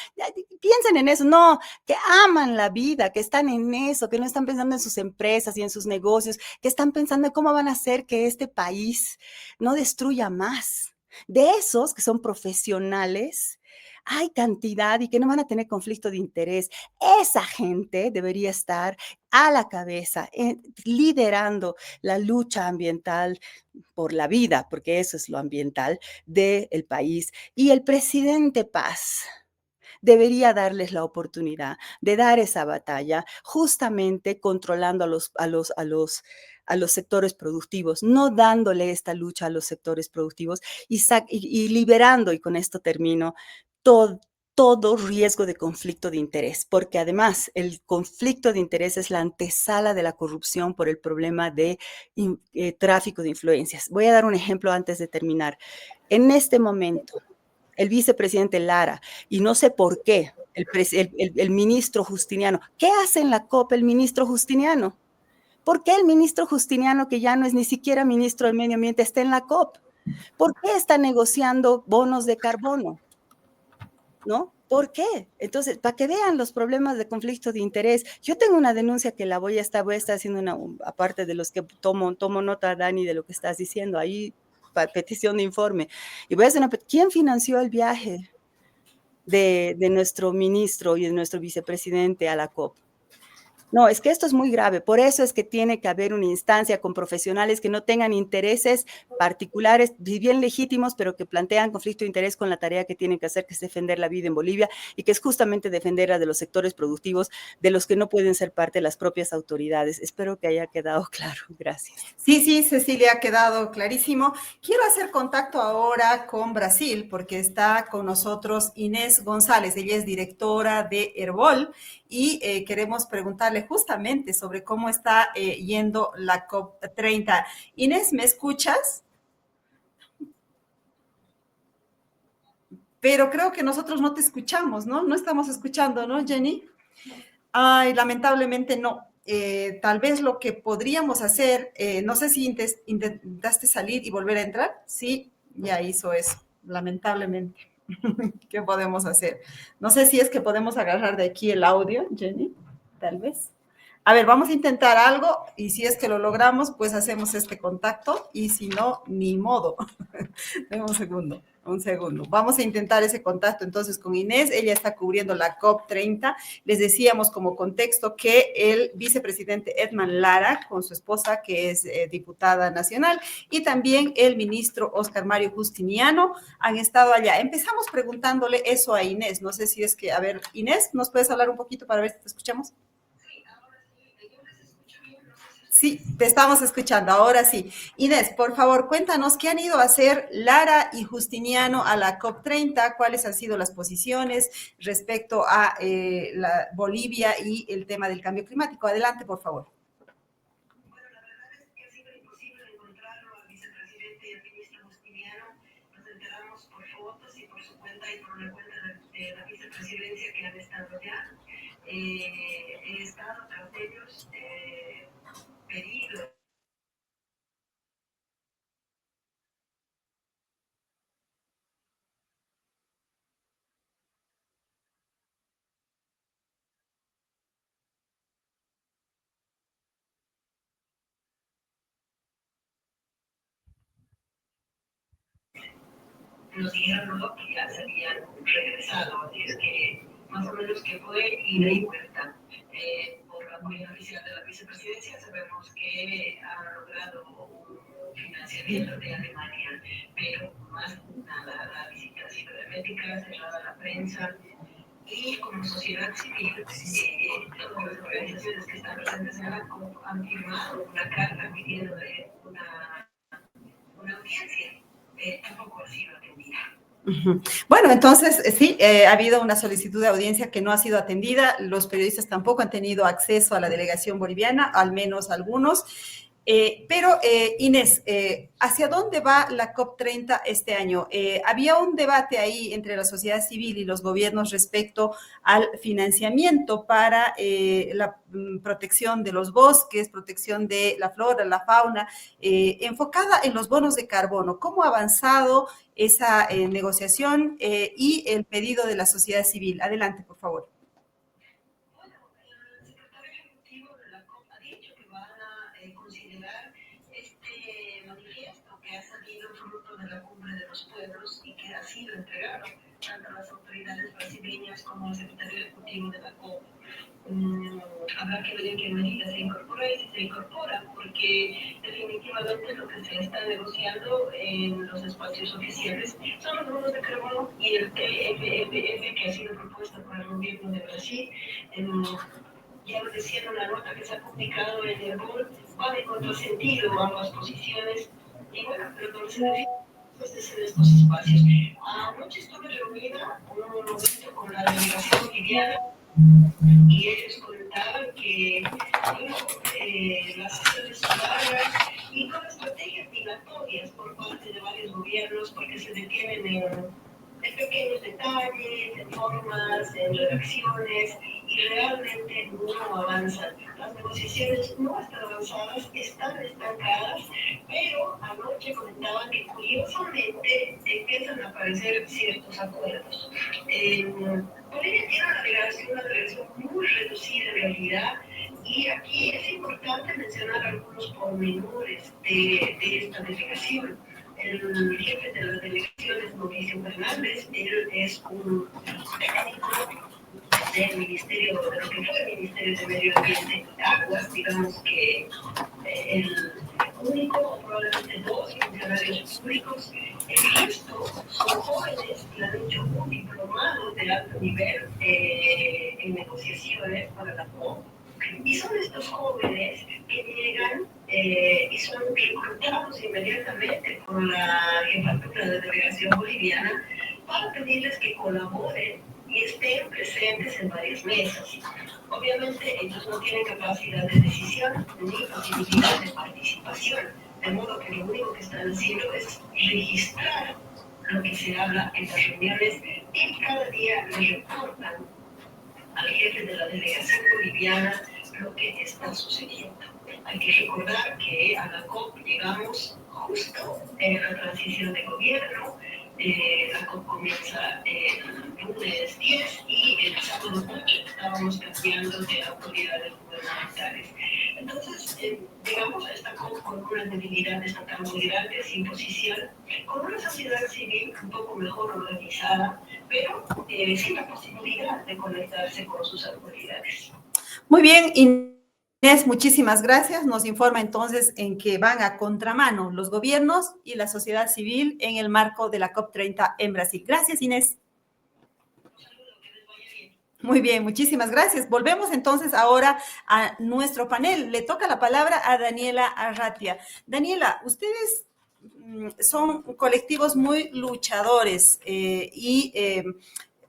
S3: Piensen en eso, no, que aman la vida, que están en eso, que no están pensando en sus empresas y en sus negocios, que están pensando en cómo van a hacer que este país no destruya más. De esos que son profesionales, hay cantidad y que no van a tener conflicto de interés. Esa gente debería estar a la cabeza, liderando la lucha ambiental por la vida, porque eso es lo ambiental del país. Y el presidente Paz debería darles la oportunidad de dar esa batalla, justamente controlando a los sectores productivos, no dándole esta lucha a los sectores productivos y liberando, y con esto termino, todo, todo riesgo de conflicto de interés, porque además el conflicto de interés es la antesala de la corrupción por el problema de tráfico de influencias. Voy a dar un ejemplo antes de terminar. En este momento, el vicepresidente Lara, y no sé por qué, el ministro Justiniano. ¿Qué hace en la COP el ministro Justiniano? ¿Por qué el ministro Justiniano, que ya no es ni siquiera ministro del Medio Ambiente, está en la COP? ¿Por qué está negociando bonos de carbono? ¿No? ¿Por qué? Entonces, para que vean los problemas de conflicto de interés, yo tengo una denuncia que la voy a estar haciendo aparte de los que tomo nota, Dani, de lo que estás diciendo, ahí, petición de informe. Y voy a hacer ¿quién financió el viaje de nuestro ministro y de nuestro vicepresidente a la COP? No, es que esto es muy grave. Por eso es que tiene que haber una instancia con profesionales que no tengan intereses particulares, bien legítimos, pero que plantean conflicto de interés con la tarea que tienen que hacer, que es defender la vida en Bolivia y que es justamente defender a de los sectores productivos de los que no pueden ser parte de las propias autoridades. Espero que haya quedado claro. Gracias.
S1: Sí, sí, Cecilia, ha quedado clarísimo. Quiero hacer contacto ahora con Brasil porque está con nosotros Inés González. Ella es directora de Herbol y queremos preguntarle justamente sobre cómo está yendo la COP30. Inés, ¿me escuchas? Pero creo que nosotros no te escuchamos, ¿no? No estamos escuchando, ¿no, Jenny? Ay, lamentablemente no. Tal vez lo que podríamos hacer, no sé si intentaste salir y volver a entrar. Sí, ya hizo eso, lamentablemente. ¿Qué podemos hacer? No sé si es que podemos agarrar de aquí el audio, Jenny, tal vez. A ver, vamos a intentar algo y si es que lo logramos, pues hacemos este contacto y si no, ni modo. Deme un segundo, un segundo. Vamos a intentar ese contacto entonces con Inés. Ella está cubriendo la COP30. Les decíamos como contexto que el vicepresidente Edman Lara, con su esposa, que es diputada nacional, y también el ministro Oscar Mario Justiniano han estado allá. Empezamos preguntándole eso a Inés. No sé si es que, a ver, Inés, ¿nos puedes hablar un poquito para ver si te escuchamos? Sí, te estamos escuchando, ahora sí. Inés, por favor, cuéntanos qué han ido a hacer Lara y Justiniano a la COP30, cuáles han sido las posiciones respecto a la Bolivia y el tema del cambio climático. Adelante, por favor.
S7: Bueno, la verdad es que ha sido imposible encontrarlo al vicepresidente y al ministro Justiniano. Nos enteramos por fotos y por su cuenta y por la cuenta de la vicepresidencia que han estado allá. He estado tras ellos, pedido. Nos dijeron luego que ya se habían regresado, es que más o menos que fue ida y vuelta. Por la apoyo oficial de la vicepresidencia sabemos que ha logrado un financiamiento de Alemania, pero más nada, la visita ha sido hermética, cerrada la prensa, y como sociedad civil, todas las organizaciones que están presentes en la COP han firmado una carta pidiendo una audiencia. Tampoco ha sido atendida.
S1: Bueno, entonces sí, ha habido una solicitud de audiencia que no ha sido atendida. Los periodistas tampoco han tenido acceso a la delegación boliviana, al menos algunos. Pero Inés, ¿hacia dónde va la COP30 este año? Había un debate ahí entre la sociedad civil y los gobiernos respecto al financiamiento para la protección de los bosques, protección de la flora, la fauna, enfocada en los bonos de carbono. ¿Cómo ha avanzado esa negociación y el pedido de la sociedad civil? Adelante, por favor.
S7: Que ha salido fruto de la cumbre de los pueblos y que ha sido entregado tanto las autoridades brasileñas como el secretario ejecutivo de la COP. Habrá que ver en qué medida se incorpora y si se incorpora, porque definitivamente lo que se está negociando en los espacios oficiales son los bonos de carbono y el TFFF que ha sido propuesto por el gobierno de Brasil. Ya lo decía en una nota que se ha publicado en el BOL, va de contrasentido ambas posiciones, y bueno, pero donde se define pues, en estos espacios. Anoche estuve reunida en un momento con la delegación boliviana y ellos comentaban que bueno, las sesiones son largas y con estrategias dilatorias por parte de varios gobiernos porque se detienen en pequeños detalles, en formas, en redacciones y realmente no avanzan. Las negociaciones no están avanzadas, están estancadas, pero anoche comentaban que curiosamente empiezan a aparecer ciertos acuerdos. Bolivia tiene una delegación muy reducida en realidad y aquí es importante mencionar algunos pormenores de esta delegación. El jefe de las delegaciones, Mauricio Fernández, él es un técnico del Ministerio, de lo que fue el Ministerio de Medio Ambiente y Aguas, digamos que el único, probablemente dos funcionarios públicos. El resto son jóvenes que han hecho un diplomado de alto nivel en negociaciones para la COP. Y son estos jóvenes que llegan y son reclutados inmediatamente por la jefatura de delegación boliviana para pedirles que colaboren y estén presentes en varias mesas. Obviamente ellos no tienen capacidad de decisión ni posibilidad de participación, de modo que lo único que están haciendo es registrar lo que se habla en las reuniones y cada día le reportan al jefe de la delegación boliviana lo que está sucediendo. Hay que recordar que a la COP llegamos justo en la transición de gobierno. La COP comienza el lunes 10 y el sábado 8 estábamos cambiando de autoridades gubernamentales. Entonces, llegamos a esta COP con unas debilidades tan muy grandes, sin posición, con una sociedad civil un poco mejor organizada, pero sin la posibilidad de conectarse con sus autoridades.
S1: Muy bien, Inés, muchísimas gracias. Nos informa entonces en que van a contramano los gobiernos y la sociedad civil en el marco de la COP30 en Brasil. Gracias, Inés. Muy bien, muchísimas gracias. Volvemos entonces ahora a nuestro panel. Le toca la palabra a Daniela Arratia. Daniela, ustedes son colectivos muy luchadores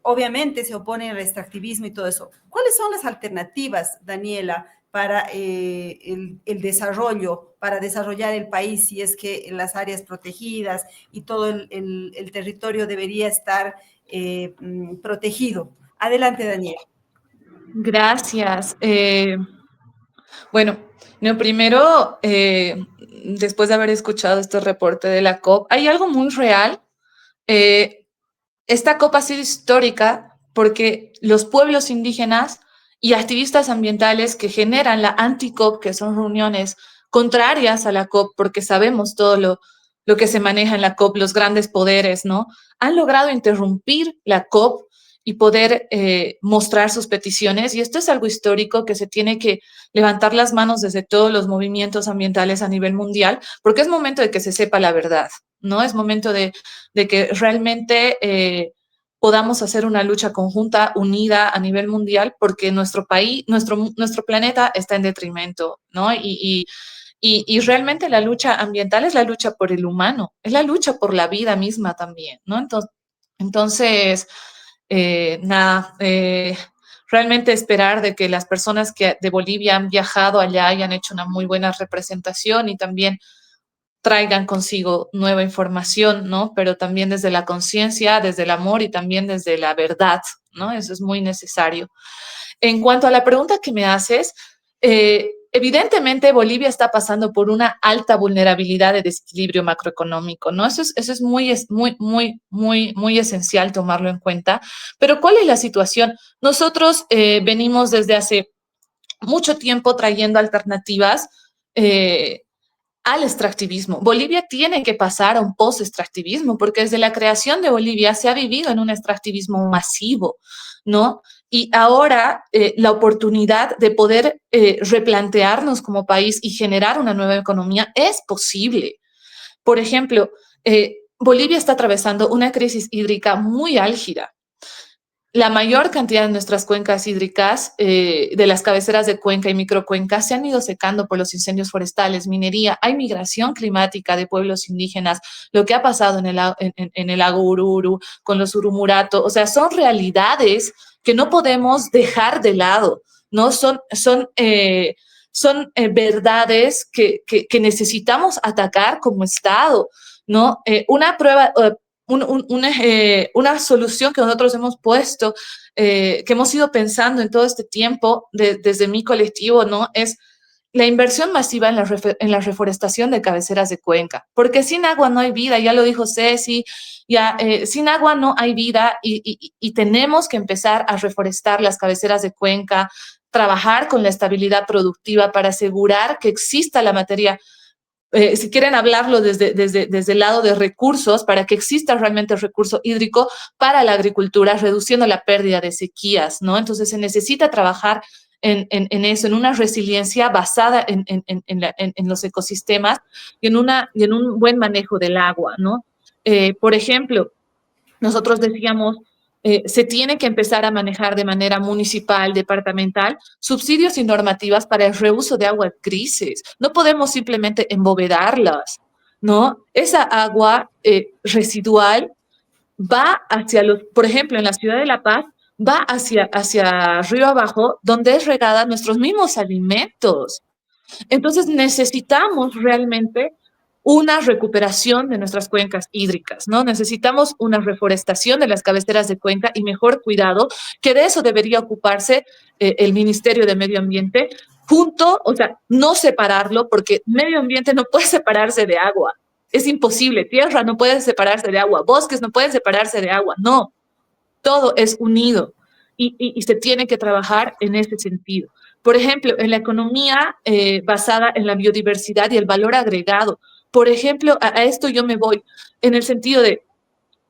S1: obviamente se oponen al extractivismo y todo eso. ¿Cuáles son las alternativas, Daniela, para el desarrollo, para desarrollar el país, si es que las áreas protegidas y todo el territorio debería estar protegido? Adelante, Daniela.
S6: Gracias. Bueno, primero, después de haber escuchado este reporte de la COP, hay algo muy real. Esta COP ha sido histórica porque los pueblos indígenas y activistas ambientales que generan la anti-COP, que son reuniones contrarias a la COP, porque sabemos todo lo que se maneja en la COP, los grandes poderes, ¿no? Han logrado interrumpir la COP y poder mostrar sus peticiones. Y esto es algo histórico que se tiene que levantar las manos desde todos los movimientos ambientales a nivel mundial, porque es momento de que se sepa la verdad, ¿no? Es momento de que realmente podamos hacer una lucha conjunta, unida a nivel mundial, porque nuestro país, nuestro planeta está en detrimento, ¿no? Y realmente la lucha ambiental es la lucha por el humano, es la lucha por la vida misma también, ¿no? Entonces realmente esperar de que las personas que de Bolivia han viajado allá hayan hecho una muy buena representación y también traigan consigo nueva información, ¿no? Pero también desde la conciencia, desde el amor y también desde la verdad, ¿no? Eso es muy necesario. En cuanto a la pregunta que me haces, evidentemente Bolivia está pasando por una alta vulnerabilidad de desequilibrio macroeconómico, ¿no? Eso es muy esencial tomarlo en cuenta. Pero ¿cuál es la situación? Nosotros venimos desde hace mucho tiempo trayendo alternativas al extractivismo. Bolivia tiene que pasar a un post-extractivismo, porque desde la creación de Bolivia se ha vivido en un extractivismo masivo, ¿no? Y ahora la oportunidad de poder replantearnos como país y generar una nueva economía es posible. Por ejemplo, Bolivia está atravesando una crisis hídrica muy álgida. La mayor cantidad de nuestras cuencas hídricas, de las cabeceras de cuenca y microcuencas, se han ido secando por los incendios forestales, minería, hay migración climática de pueblos indígenas, lo que ha pasado en el lago Ururu, con los Urumurato, o sea, son realidades que no podemos dejar de lado, ¿no? Son verdades que necesitamos atacar como Estado, ¿no? Una prueba, una solución que nosotros hemos puesto, que hemos ido pensando en todo este tiempo desde mi colectivo, ¿no? Es la inversión masiva en la reforestación de cabeceras de cuenca, porque sin agua no hay vida, ya lo dijo Ceci, ya, sin agua no hay vida y tenemos que empezar a reforestar las cabeceras de cuenca, trabajar con la estabilidad productiva para asegurar que exista la materia. Si quieren hablarlo desde el lado de recursos, para que exista realmente el recurso hídrico para la agricultura, reduciendo la pérdida de sequías, ¿no? Entonces se necesita trabajar en eso, en una resiliencia basada en los ecosistemas y en un buen manejo del agua, ¿no? Por ejemplo, nosotros decíamos, se tiene que empezar a manejar de manera municipal, departamental, subsidios y normativas para el reuso de aguas grises. No podemos simplemente embovedarlas, ¿no? Esa agua residual va hacia por ejemplo, en la ciudad de La Paz, va hacia río abajo, donde es regada nuestros mismos alimentos. Entonces necesitamos realmente una recuperación de nuestras cuencas hídricas, ¿no? Necesitamos una reforestación de las cabeceras de cuenca y mejor cuidado, que de eso debería ocuparse el Ministerio de Medio Ambiente, junto, o sea, no separarlo, porque medio ambiente no puede separarse de agua. Es imposible. Tierra no puede separarse de agua. Bosques no pueden separarse de agua. No, todo es unido y se tiene que trabajar en ese sentido. Por ejemplo, en la economía basada en la biodiversidad y el valor agregado. Por ejemplo, a esto yo me voy en el sentido de,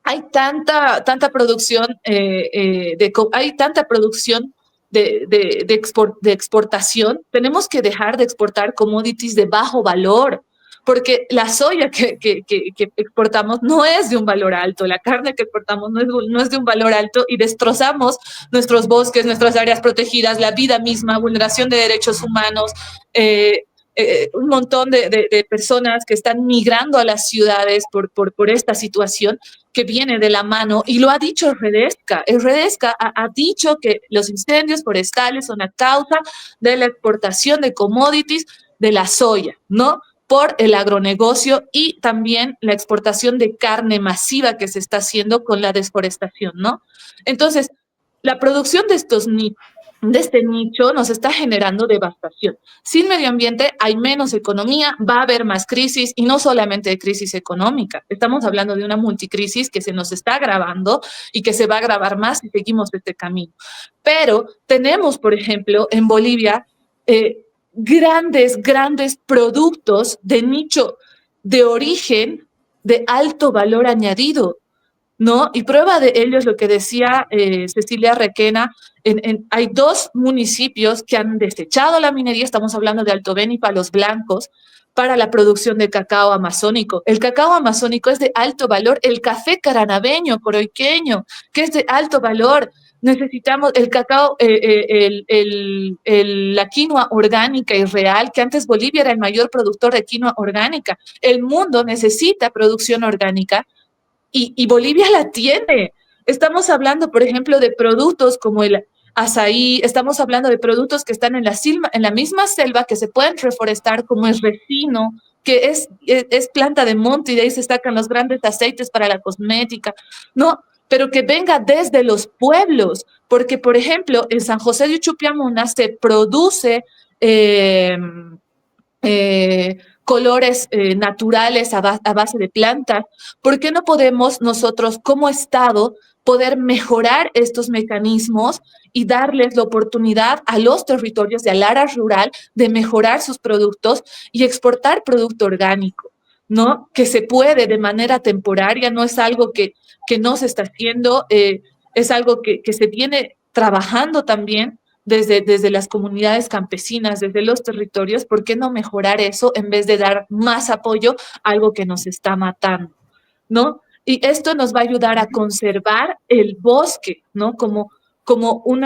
S6: hay tanta producción, hay tanta producción de exportación, tenemos que dejar de exportar commodities de bajo valor, porque la soya que exportamos no es de un valor alto, la carne que exportamos no es de un valor alto y destrozamos nuestros bosques, nuestras áreas protegidas, la vida misma, vulneración de derechos humanos, un montón de personas que están migrando a las ciudades por esta situación que viene de la mano, y lo ha dicho el Redesca. El Redesca ha dicho que los incendios forestales son a causa de la exportación de commodities de la soya, ¿no? Por el agronegocio y también la exportación de carne masiva que se está haciendo con la desforestación, ¿no? Entonces, la producción de este nicho nos está generando devastación. Sin medio ambiente hay menos economía, va a haber más crisis, y no solamente de crisis económica. Estamos hablando de una multicrisis que se nos está agravando y que se va a agravar más si seguimos este camino. Pero tenemos, por ejemplo, en Bolivia, grandes productos de nicho de origen de alto valor añadido, ¿no? Y prueba de ello es lo que decía Cecilia Requena. Hay 2 municipios que han desechado la minería, estamos hablando de Alto Beni y Palos Blancos, para la producción de cacao amazónico. El cacao amazónico es de alto valor, el café caranabeño, coroiqueño, que es de alto valor. Necesitamos el cacao, la quinoa orgánica y real, que antes Bolivia era el mayor productor de quinoa orgánica. El mundo necesita producción orgánica, y Bolivia la tiene. Estamos hablando, por ejemplo, de productos como el azaí, estamos hablando de productos que están en la misma selva, que se pueden reforestar, como el resino, que es planta de monte, y de ahí se sacan los grandes aceites para la cosmética, ¿no? Pero que venga desde los pueblos, porque, por ejemplo, en San José de Uchupiamuna se produce colores naturales a base de plantas. ¿Por qué no podemos nosotros como Estado poder mejorar estos mecanismos y darles la oportunidad a los territorios y al área rural de mejorar sus productos y exportar producto orgánico, ¿no? Que se puede de manera temporaria, no es algo que no se está haciendo, es algo que se viene trabajando también desde las comunidades campesinas, desde los territorios. ¿Por qué no mejorar eso en vez de dar más apoyo a algo que nos está matando, ¿no? Y esto nos va a ayudar a conservar el bosque, ¿no? Como un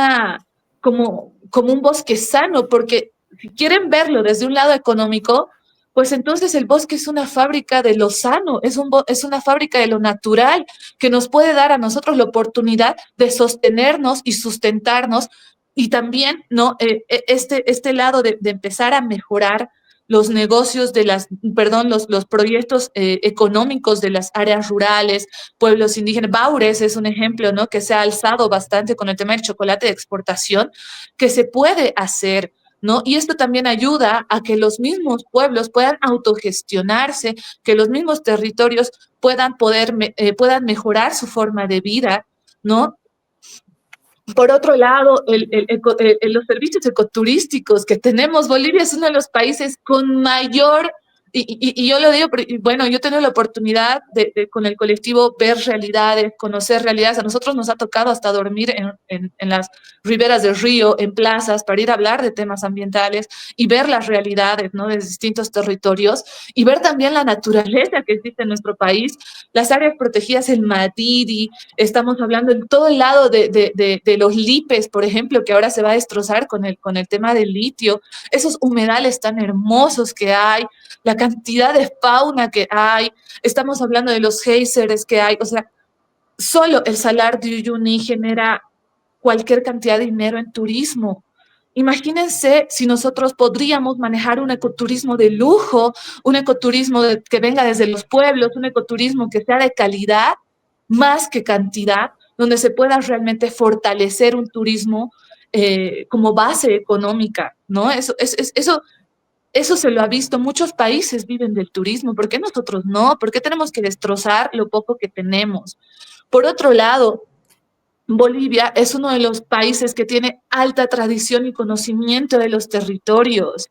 S6: bosque sano, porque si quieren verlo desde un lado económico, pues entonces el bosque es una fábrica de lo sano, es una fábrica de lo natural, que nos puede dar a nosotros la oportunidad de sostenernos y sustentarnos, y también, ¿no? Este lado de empezar a mejorar los negocios los proyectos económicos de las áreas rurales, pueblos indígenas. Baures es un ejemplo, ¿no? Que se ha alzado bastante con el tema del chocolate de exportación, que se puede hacer, ¿no? Y esto también ayuda a que los mismos pueblos puedan autogestionarse, que los mismos territorios puedan mejorar su forma de vida, ¿no? Por otro lado, los servicios ecoturísticos que tenemos, Bolivia es uno de los países con mayor, y yo lo digo, bueno, yo he tenido la oportunidad con el colectivo ver realidades, conocer realidades. A nosotros nos ha tocado hasta dormir en las riberas del río, en plazas, para ir a hablar de temas ambientales y ver las realidades, ¿no? De distintos territorios, y ver también la naturaleza que existe en nuestro país, las áreas protegidas, el Madidi. Estamos hablando en todo el lado de los lipes, por ejemplo, que ahora se va a destrozar con el tema del litio, esos humedales tan hermosos que hay, la cantidad de fauna que hay, estamos hablando de los géiseres que hay, o sea, solo el Salar de Uyuni genera cualquier cantidad de dinero en turismo. Imagínense si nosotros podríamos manejar un ecoturismo de lujo, un ecoturismo que venga desde los pueblos, un ecoturismo que sea de calidad más que cantidad, donde se pueda realmente fortalecer un turismo como base económica, ¿no? Eso se lo ha visto. Muchos países viven del turismo. ¿Por qué nosotros no? ¿Por qué tenemos que destrozar lo poco que tenemos? Por otro lado, Bolivia es uno de los países que tiene alta tradición y conocimiento de los territorios.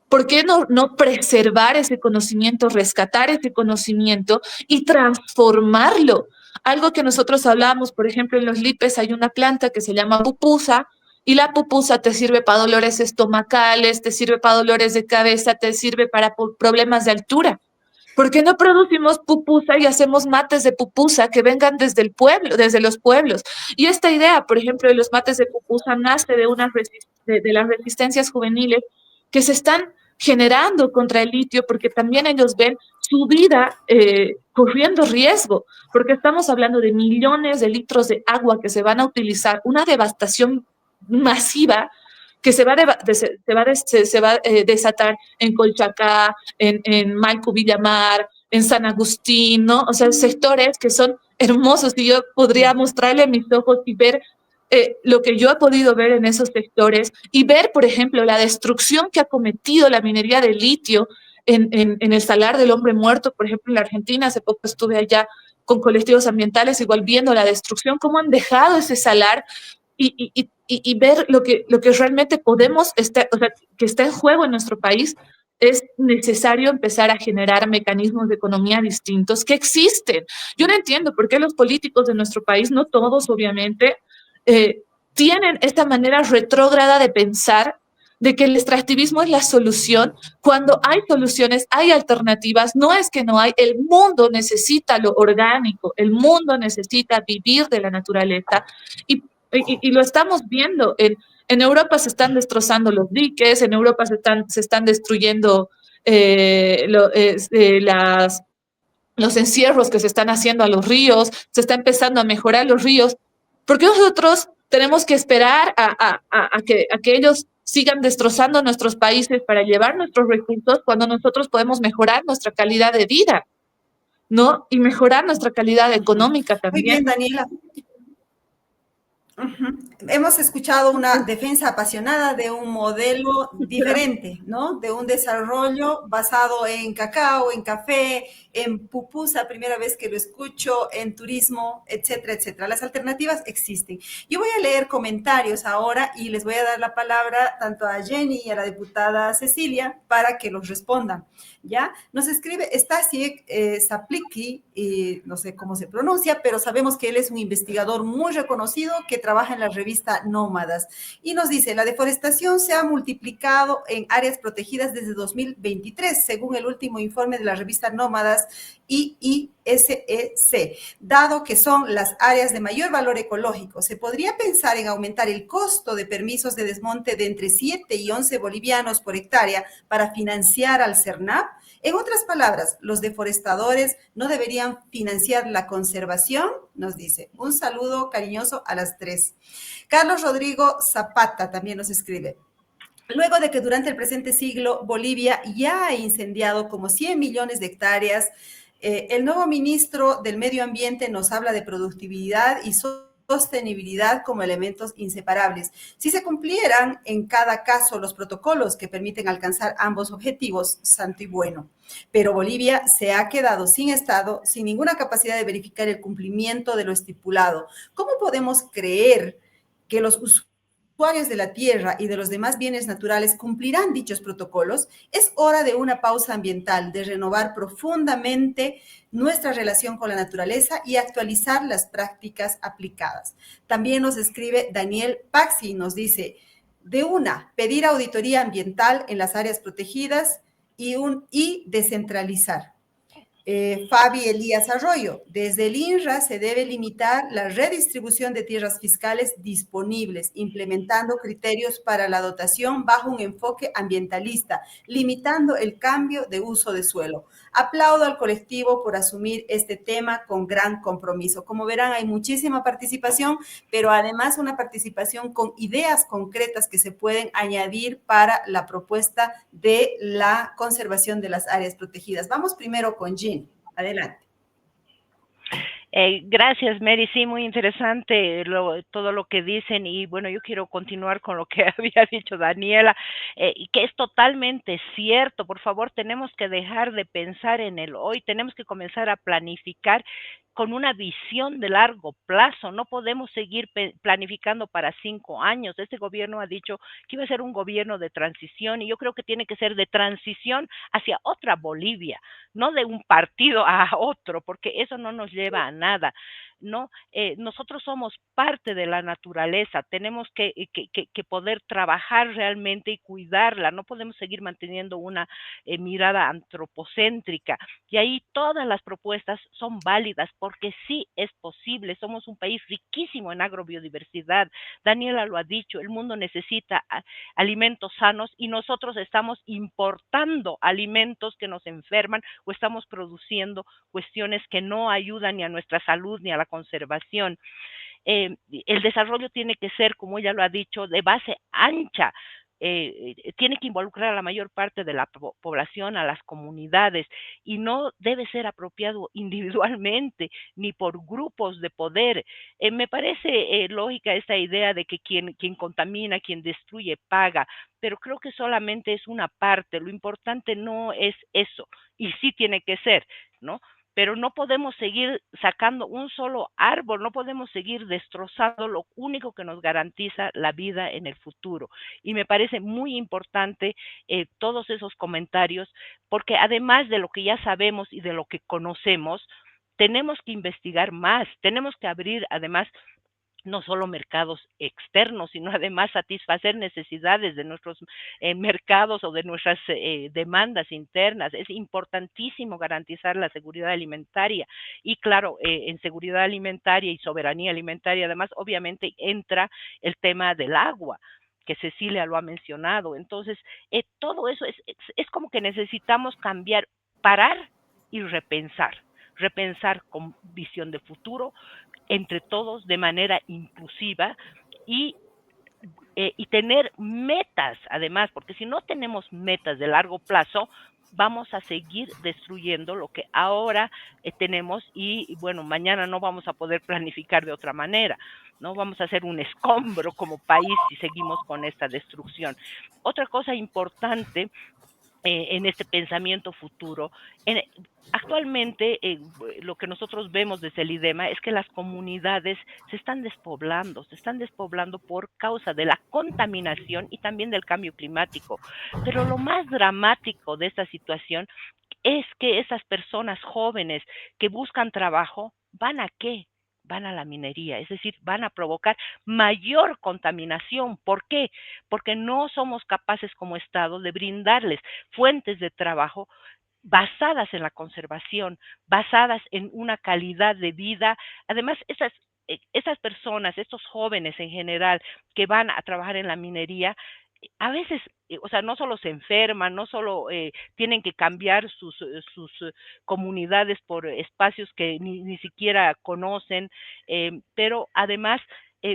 S6: ¿Por qué no preservar ese conocimiento, rescatar ese conocimiento y transformarlo? Algo que nosotros hablamos, por ejemplo, en los lipes hay una planta que se llama pupusa, y la pupusa te sirve para dolores estomacales, te sirve para dolores de cabeza, te sirve para problemas de altura. ¿Por qué no producimos pupusa y hacemos mates de pupusa que vengan desde el pueblo, desde los pueblos? Y esta idea, por ejemplo, de los mates de pupusa nace de las resistencias juveniles que se están generando contra el litio, porque también ellos ven su vida corriendo riesgo, porque estamos hablando de millones de litros de agua que se van a utilizar, una devastación masiva que se va a desatar en Colchacá, en Maico Villamar, en San Agustín, ¿no? O sea, sectores que son hermosos, y yo podría mostrarle a mis ojos y ver lo que yo he podido ver en esos sectores, y ver, por ejemplo, la destrucción que ha cometido la minería de litio en el Salar del Hombre Muerto, por ejemplo, en la Argentina. Hace poco estuve allá con colectivos ambientales, igual viendo la destrucción, cómo han dejado ese salar, y ver lo que realmente podemos, o sea, que está en juego en nuestro país. Es necesario empezar a generar mecanismos de economía distintos que existen. Yo no entiendo por qué los políticos de nuestro país, no todos obviamente, tienen esta manera retrógrada de pensar de que el extractivismo es la solución, cuando hay soluciones, hay alternativas. No es que no hay, el mundo necesita lo orgánico, el mundo necesita vivir de la naturaleza, y lo estamos viendo. En Europa se están destrozando los diques, en Europa se están destruyendo los encierros que se están haciendo a los ríos, se está empezando a mejorar los ríos. ¿Por qué nosotros tenemos que esperar a que ellos sigan destrozando nuestros países para llevar nuestros recursos, cuando nosotros podemos mejorar nuestra calidad de vida, ¿no? Y mejorar nuestra calidad económica también.
S1: Muy bien, Daniela. Ujú. Hemos escuchado una defensa apasionada de un modelo diferente, ¿no? De un desarrollo basado en cacao, en café, en pupusa, primera vez que lo escucho, en turismo, etcétera, etcétera. Las alternativas existen. Yo voy a leer comentarios ahora y les voy a dar la palabra tanto a Jenny y a la diputada Cecilia para que los respondan. ¿Ya? Nos escribe Stasiek Zaplicki, no sé cómo se pronuncia, pero sabemos que él es un investigador muy reconocido que trabaja en la revista Nómadas. Y nos dice, la deforestación se ha multiplicado en áreas protegidas desde 2023, según el último informe de la revista Nómadas IISEC, dado que son las áreas de mayor valor ecológico. ¿Se podría pensar en aumentar el costo de permisos de desmonte de entre 7 y 11 bolivianos por hectárea para financiar al CERNAP? En otras palabras, los deforestadores no deberían financiar la conservación, nos dice. Un saludo cariñoso a las 3. Carlos Rodrigo Zapata también nos escribe. Luego de que durante el presente siglo Bolivia ya ha incendiado como 100 millones de hectáreas, el nuevo ministro del Medio Ambiente nos habla de productividad y sostenibilidad como elementos inseparables. Si se cumplieran en cada caso los protocolos que permiten alcanzar ambos objetivos, santo y bueno. Pero Bolivia se ha quedado sin Estado, sin ninguna capacidad de verificar el cumplimiento de lo estipulado. ¿Cómo podemos creer que los usuarios de la tierra y de los demás bienes naturales cumplirán dichos protocolos? Es hora de una pausa ambiental, de renovar profundamente nuestra relación con la naturaleza y actualizar las prácticas aplicadas. También nos escribe Daniel Paxi, nos dice, de una, pedir auditoría ambiental en las áreas protegidas y descentralizar. Fabi Elías Arroyo, desde el INRA se debe limitar la redistribución de tierras fiscales disponibles, implementando criterios para la dotación bajo un enfoque ambientalista, limitando el cambio de uso de suelo. Aplaudo al colectivo por asumir este tema con gran compromiso. Como verán, hay muchísima participación, pero además una participación con ideas concretas que se pueden añadir para la propuesta de la conservación de las áreas protegidas. Vamos primero con Jean. Adelante.
S4: Gracias, Mary. Sí, muy interesante todo lo que dicen y bueno, yo quiero continuar con lo que había dicho Daniela, y que es totalmente cierto. Por favor, tenemos que dejar de pensar en el hoy, tenemos que comenzar a planificar con una visión de largo plazo. No podemos seguir planificando para 5 años. Este gobierno ha dicho que iba a ser un gobierno de transición y yo creo que tiene que ser de transición hacia otra Bolivia, no de un partido a otro, porque eso no nos lleva a nada, ¿no? Nosotros somos parte de la naturaleza, tenemos que poder trabajar realmente y cuidarla, no podemos seguir manteniendo una mirada antropocéntrica. Y ahí todas las propuestas son válidas porque sí es posible, somos un país riquísimo en agrobiodiversidad. Daniela lo ha dicho, el mundo necesita alimentos sanos y nosotros estamos importando alimentos que nos enferman o estamos produciendo cuestiones que no ayudan ni a nuestra salud ni a la conservación. El desarrollo tiene que ser, como ella lo ha dicho, de base ancha. Tiene que involucrar a la mayor parte de la población, a las comunidades, y no debe ser apropiado individualmente ni por grupos de poder. Me parece lógica esta idea de que quien contamina, quien destruye, paga, pero creo que solamente es una parte. Lo importante no es eso, y sí tiene que ser, ¿no? Pero no podemos seguir sacando un solo árbol, no podemos seguir destrozando lo único que nos garantiza la vida en el futuro. Y me parece muy importante todos esos comentarios, porque además de lo que ya sabemos y de lo que conocemos, tenemos que investigar más, tenemos que abrir además no solo mercados externos, sino además satisfacer necesidades de nuestros mercados o de nuestras demandas internas. Es importantísimo garantizar la seguridad alimentaria y claro, en seguridad alimentaria y soberanía alimentaria, además, obviamente entra el tema del agua que Cecilia lo ha mencionado. Entonces, todo eso es como que necesitamos cambiar, parar y repensar con visión de futuro, entre todos de manera inclusiva y tener metas, además, porque si no tenemos metas de largo plazo, vamos a seguir destruyendo lo que ahora tenemos y, bueno, mañana no vamos a poder planificar de otra manera, ¿no? Vamos a hacer un escombro como país si seguimos con esta destrucción. Otra cosa importante en este pensamiento futuro. Actualmente, lo que nosotros vemos desde el IDEMA es que las comunidades se están despoblando por causa de la contaminación y también del cambio climático. Pero lo más dramático de esta situación es que esas personas jóvenes que buscan trabajo, ¿van a qué? Van a la minería, es decir, van a provocar mayor contaminación. ¿Por qué? Porque no somos capaces como Estado de brindarles fuentes de trabajo basadas en la conservación, basadas en una calidad de vida. Además, esas personas, estos jóvenes en general que van a trabajar en la minería, a veces, o sea, no solo se enferman, no solo tienen que cambiar sus comunidades por espacios que ni siquiera conocen, pero además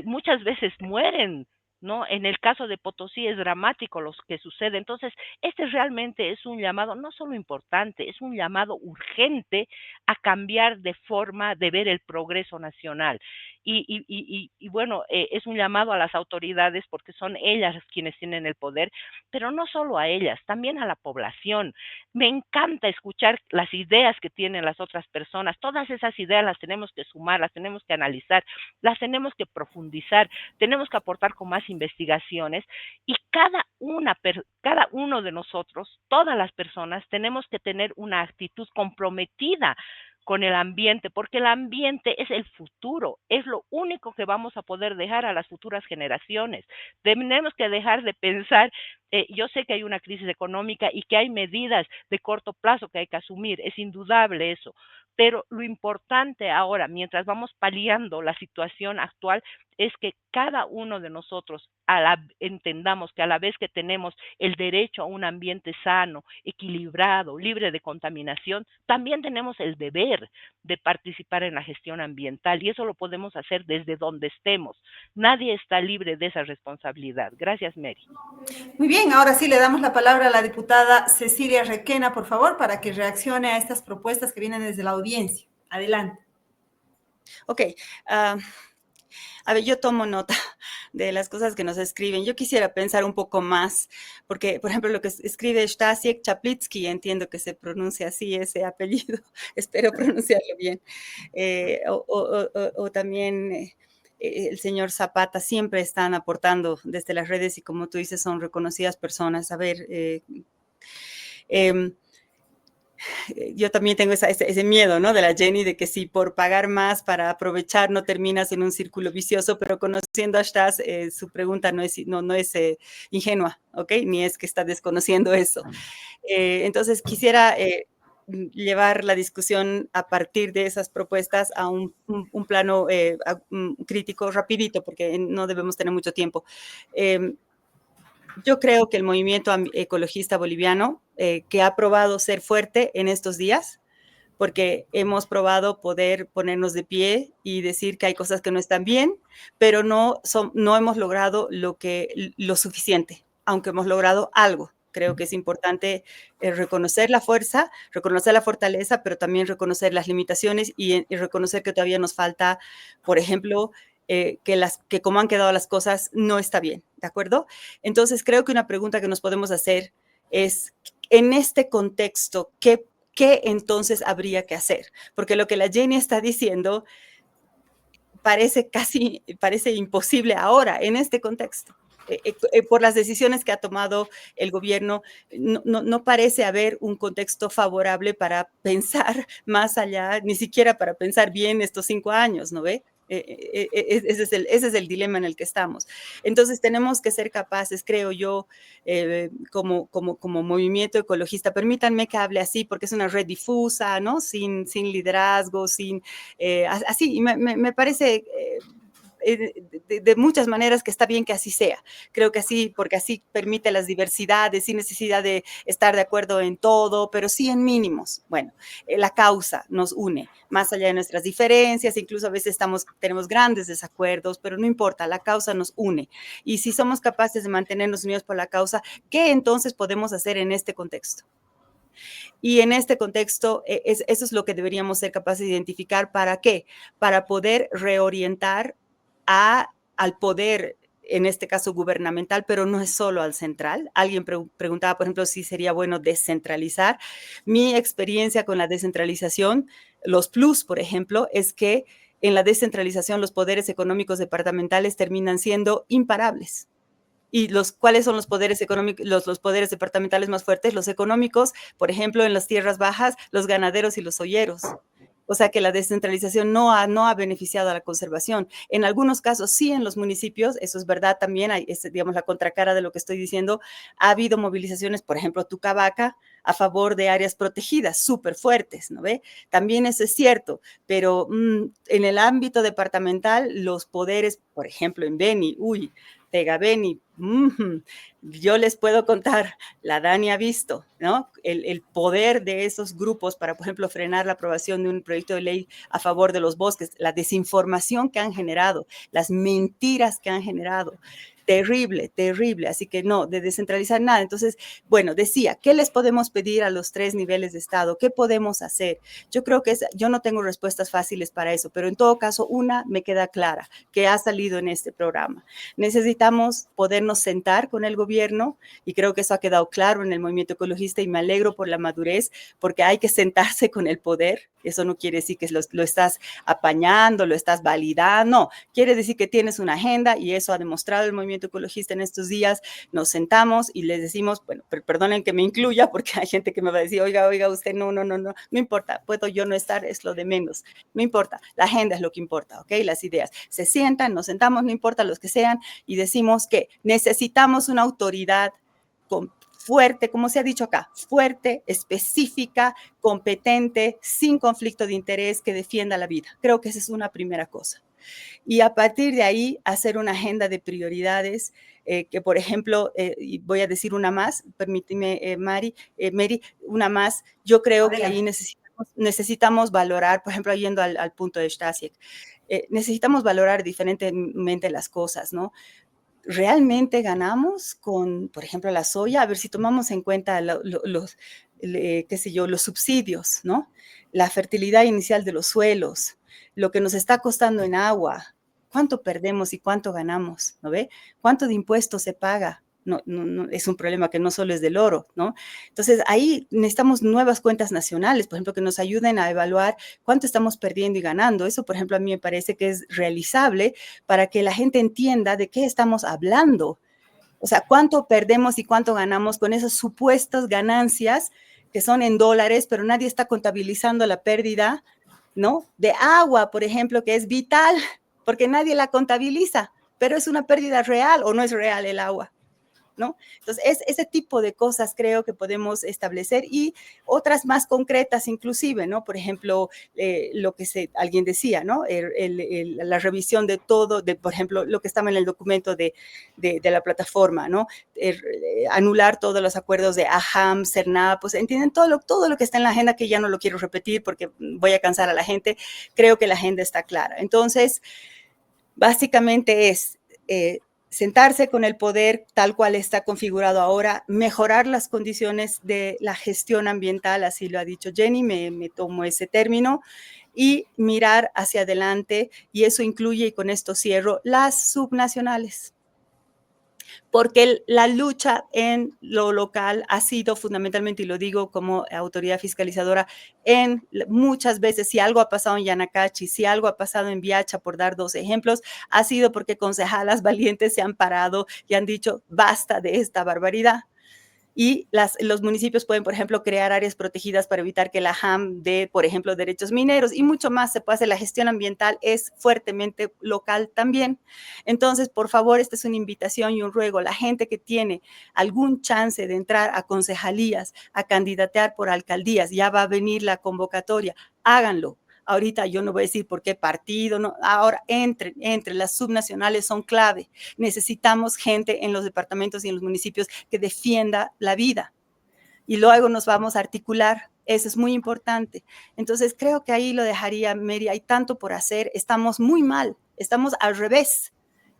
S4: muchas veces mueren, ¿no? En el caso de Potosí es dramático lo que sucede. Entonces, este realmente es un llamado no solo importante, es un llamado urgente a cambiar de forma de ver el progreso nacional. Y bueno, es un llamado a las autoridades porque son ellas quienes tienen el poder, pero no solo a ellas, también a la población. Me encanta escuchar las ideas que tienen las otras personas. Todas esas ideas las tenemos que sumar, las tenemos que analizar, las tenemos que profundizar, tenemos que aportar con más investigaciones y cada uno de nosotros, todas las personas, tenemos que tener una actitud comprometida con el ambiente, porque el ambiente es el futuro, es lo único que vamos a poder dejar a las futuras generaciones. Tenemos que dejar de pensar, yo sé que hay una crisis económica y que hay medidas de corto plazo que hay que asumir, es indudable eso, pero lo importante ahora, mientras vamos paliando la situación actual, es que cada uno de nosotros entendamos que a la vez que tenemos el derecho a un ambiente sano, equilibrado, libre de contaminación, también tenemos el deber de participar en la gestión ambiental y eso lo podemos hacer desde donde estemos. Nadie está libre de esa responsabilidad. Gracias, Mary.
S1: Muy bien, ahora sí le damos la palabra a la diputada Cecilia Requena, por favor, para que reaccione a estas propuestas que vienen desde la audiencia. Adelante.
S3: Ok. A ver, yo tomo nota de las cosas que nos escriben. Yo quisiera pensar un poco más, porque, por ejemplo, lo que escribe Stasiek Chaplitsky, entiendo que se pronuncia así ese apellido, espero pronunciarlo bien, o también el señor Zapata, siempre están aportando desde las redes y como tú dices, son reconocidas personas. A ver, yo también tengo ese miedo, ¿no? De la Jenny, de que si por pagar más para aprovechar no terminas en un círculo vicioso, pero conociendo a Stas, su pregunta no es ingenua, ¿ok? Ni es que está desconociendo eso. Entonces, quisiera llevar la discusión a partir de esas propuestas a un plano crítico rapidito, porque no debemos tener mucho tiempo. Yo creo que el movimiento ecologista boliviano, que ha probado ser fuerte en estos días, porque hemos probado poder ponernos de pie y decir que hay cosas que no están bien, pero no hemos logrado lo suficiente, aunque hemos logrado algo. Creo que es importante reconocer la fuerza, reconocer la fortaleza, pero también reconocer las limitaciones y reconocer que todavía nos falta, por ejemplo, que como han quedado las cosas no está bien, ¿de acuerdo? Entonces, creo que una pregunta que nos podemos hacer es, en este contexto, ¿qué entonces habría que hacer? Porque lo que la Jenny está diciendo parece imposible ahora, en este contexto. Por las decisiones que ha tomado el gobierno, no parece haber un contexto favorable para pensar más allá, ni siquiera para pensar bien estos 5 años, ¿no ve? Ese es el dilema en el que estamos. Entonces tenemos que ser capaces, creo yo, como movimiento ecologista, permítanme que hable así porque es una red difusa, ¿no? Sin liderazgo, así, y me parece de muchas maneras que está bien que así sea. Creo que así, porque así permite las diversidades, sin necesidad de estar de acuerdo en todo, pero sí en mínimos. Bueno, la causa nos une, más allá de nuestras diferencias, incluso a veces tenemos grandes desacuerdos, pero no importa, la causa nos une. Y si somos capaces de mantenernos unidos por la causa, ¿qué entonces podemos hacer en este contexto? Y en este contexto, eso es lo que deberíamos ser capaces de identificar. ¿Para qué? Para poder reorientar al poder, en este caso gubernamental, pero no es solo al central. Alguien preguntaba, por ejemplo, si sería bueno descentralizar. Mi experiencia con la descentralización, los plus, por ejemplo, es que en la descentralización los poderes económicos departamentales terminan siendo imparables. ¿Y cuáles son los poderes económicos, los poderes departamentales más fuertes? Los económicos, por ejemplo, en las tierras bajas, los ganaderos y los olleros. O sea que la descentralización no ha beneficiado a la conservación. En algunos casos sí, en los municipios, eso es verdad también, hay, digamos, la contracara de lo que estoy diciendo, ha habido movilizaciones, por ejemplo, Tucavaca, a favor de áreas protegidas, súper fuertes, ¿no ve? También eso es cierto, pero en el ámbito departamental, los poderes, por ejemplo, en Beni, Pega Beni, yo les puedo contar, la Dani ha visto, ¿no? El poder de esos grupos para, por ejemplo, frenar la aprobación de un proyecto de ley a favor de los bosques, la desinformación que han generado, las mentiras que han generado. Terrible, terrible. Así que no, de descentralizar nada. Entonces, bueno, decía, ¿qué les podemos pedir a los 3 niveles de Estado? ¿Qué podemos hacer? Yo creo que yo no tengo respuestas fáciles para eso, pero en todo caso, una me queda clara, que ha salido en este programa. Necesitamos podernos sentar con el gobierno, y creo que eso ha quedado claro en el movimiento ecologista, y me alegro por la madurez, porque hay que sentarse con el poder. Eso no quiere decir que lo estás apañando, lo estás validando, no, quiere decir que tienes una agenda, y eso ha demostrado el movimiento ecologista en estos días. Nos sentamos y les decimos, bueno, perdonen que me incluya, porque hay gente que me va a decir, oiga, usted no importa, puedo yo no estar, es lo de menos, no importa, la agenda es lo que importa, ¿ok? Las ideas, se sientan, nos sentamos, no importa los que sean, y decimos que necesitamos una autoridad fuerte, como se ha dicho acá, fuerte, específica, competente, sin conflicto de interés, que defienda la vida. Creo que esa es una primera cosa. Y a partir de ahí, hacer una agenda de prioridades, que por ejemplo, y voy a decir una más, permíteme, Mary, una más, yo creo que ahí necesitamos valorar, por ejemplo, yendo al punto de Stasiek, necesitamos valorar diferentemente las cosas, ¿no? ¿Realmente ganamos con, por ejemplo, la soya? A ver si tomamos en cuenta los subsidios, ¿no? La fertilidad inicial de los suelos, lo que nos está costando en agua, cuánto perdemos y cuánto ganamos, ¿no ve? ¿Cuánto de impuestos se paga? No, es un problema que no solo es del oro, ¿no? Entonces, ahí necesitamos nuevas cuentas nacionales, por ejemplo, que nos ayuden a evaluar cuánto estamos perdiendo y ganando. Eso, por ejemplo, a mí me parece que es realizable para que la gente entienda de qué estamos hablando. O sea, cuánto perdemos y cuánto ganamos con esas supuestas ganancias que son en dólares, pero nadie está contabilizando la pérdida, ¿no? De agua, por ejemplo, que es vital, porque nadie la contabiliza, pero es una pérdida real o no es real el agua, ¿no? Entonces, ese tipo de cosas creo que podemos establecer, y otras más concretas inclusive, ¿no? Por ejemplo, lo que alguien decía, ¿no? La revisión de todo, por ejemplo, lo que estaba en el documento de la plataforma, ¿no? Anular todos los acuerdos de AHAM, CERNAP, pues entienden todo lo que está en la agenda, que ya no lo quiero repetir porque voy a cansar a la gente. Creo que la agenda está clara. Entonces, básicamente es sentarse con el poder tal cual está configurado ahora, mejorar las condiciones de la gestión ambiental, así lo ha dicho Jenny, me tomo ese término, y mirar hacia adelante, y eso incluye, y con esto cierro, las subnacionales. Porque la lucha en lo local ha sido fundamentalmente, y lo digo como autoridad fiscalizadora, en muchas veces, si algo ha pasado en Yanacachi, si algo ha pasado en Viacha, por dar 2 ejemplos, ha sido porque concejalas valientes se han parado y han dicho, basta de esta barbaridad. Y los municipios pueden, por ejemplo, crear áreas protegidas para evitar que la JAM dé, por ejemplo, derechos mineros, y mucho más se puede hacer. La gestión ambiental es fuertemente local también. Entonces, por favor, esta es una invitación y un ruego. La gente que tiene algún chance de entrar a concejalías, a candidatear por alcaldías, ya va a venir la convocatoria, háganlo. Ahorita yo no voy a decir por qué partido, no. Ahora entre las subnacionales son clave. Necesitamos gente en los departamentos y en los municipios que defienda la vida. Y luego nos vamos a articular. Eso es muy importante. Entonces creo que ahí lo dejaría, Mary. Hay tanto por hacer. Estamos muy mal. Estamos al revés.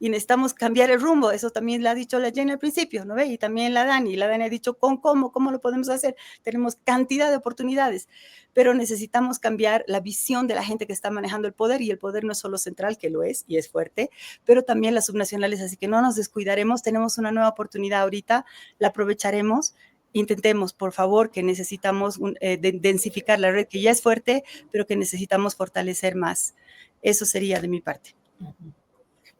S3: y necesitamos cambiar el rumbo. Eso también lo ha dicho la Jenny al principio, ¿no ve? Y también la Dani ha dicho cómo lo podemos hacer. Tenemos cantidad de oportunidades, pero necesitamos cambiar la visión de la gente que está manejando el poder, y el poder no es solo central, que lo es y es fuerte, pero también las subnacionales, así que no nos descuidaremos. Tenemos una nueva oportunidad ahorita, la aprovecharemos. Intentemos, por favor, que necesitamos densificar la red, que ya es fuerte, pero que necesitamos fortalecer más. Eso sería de mi parte.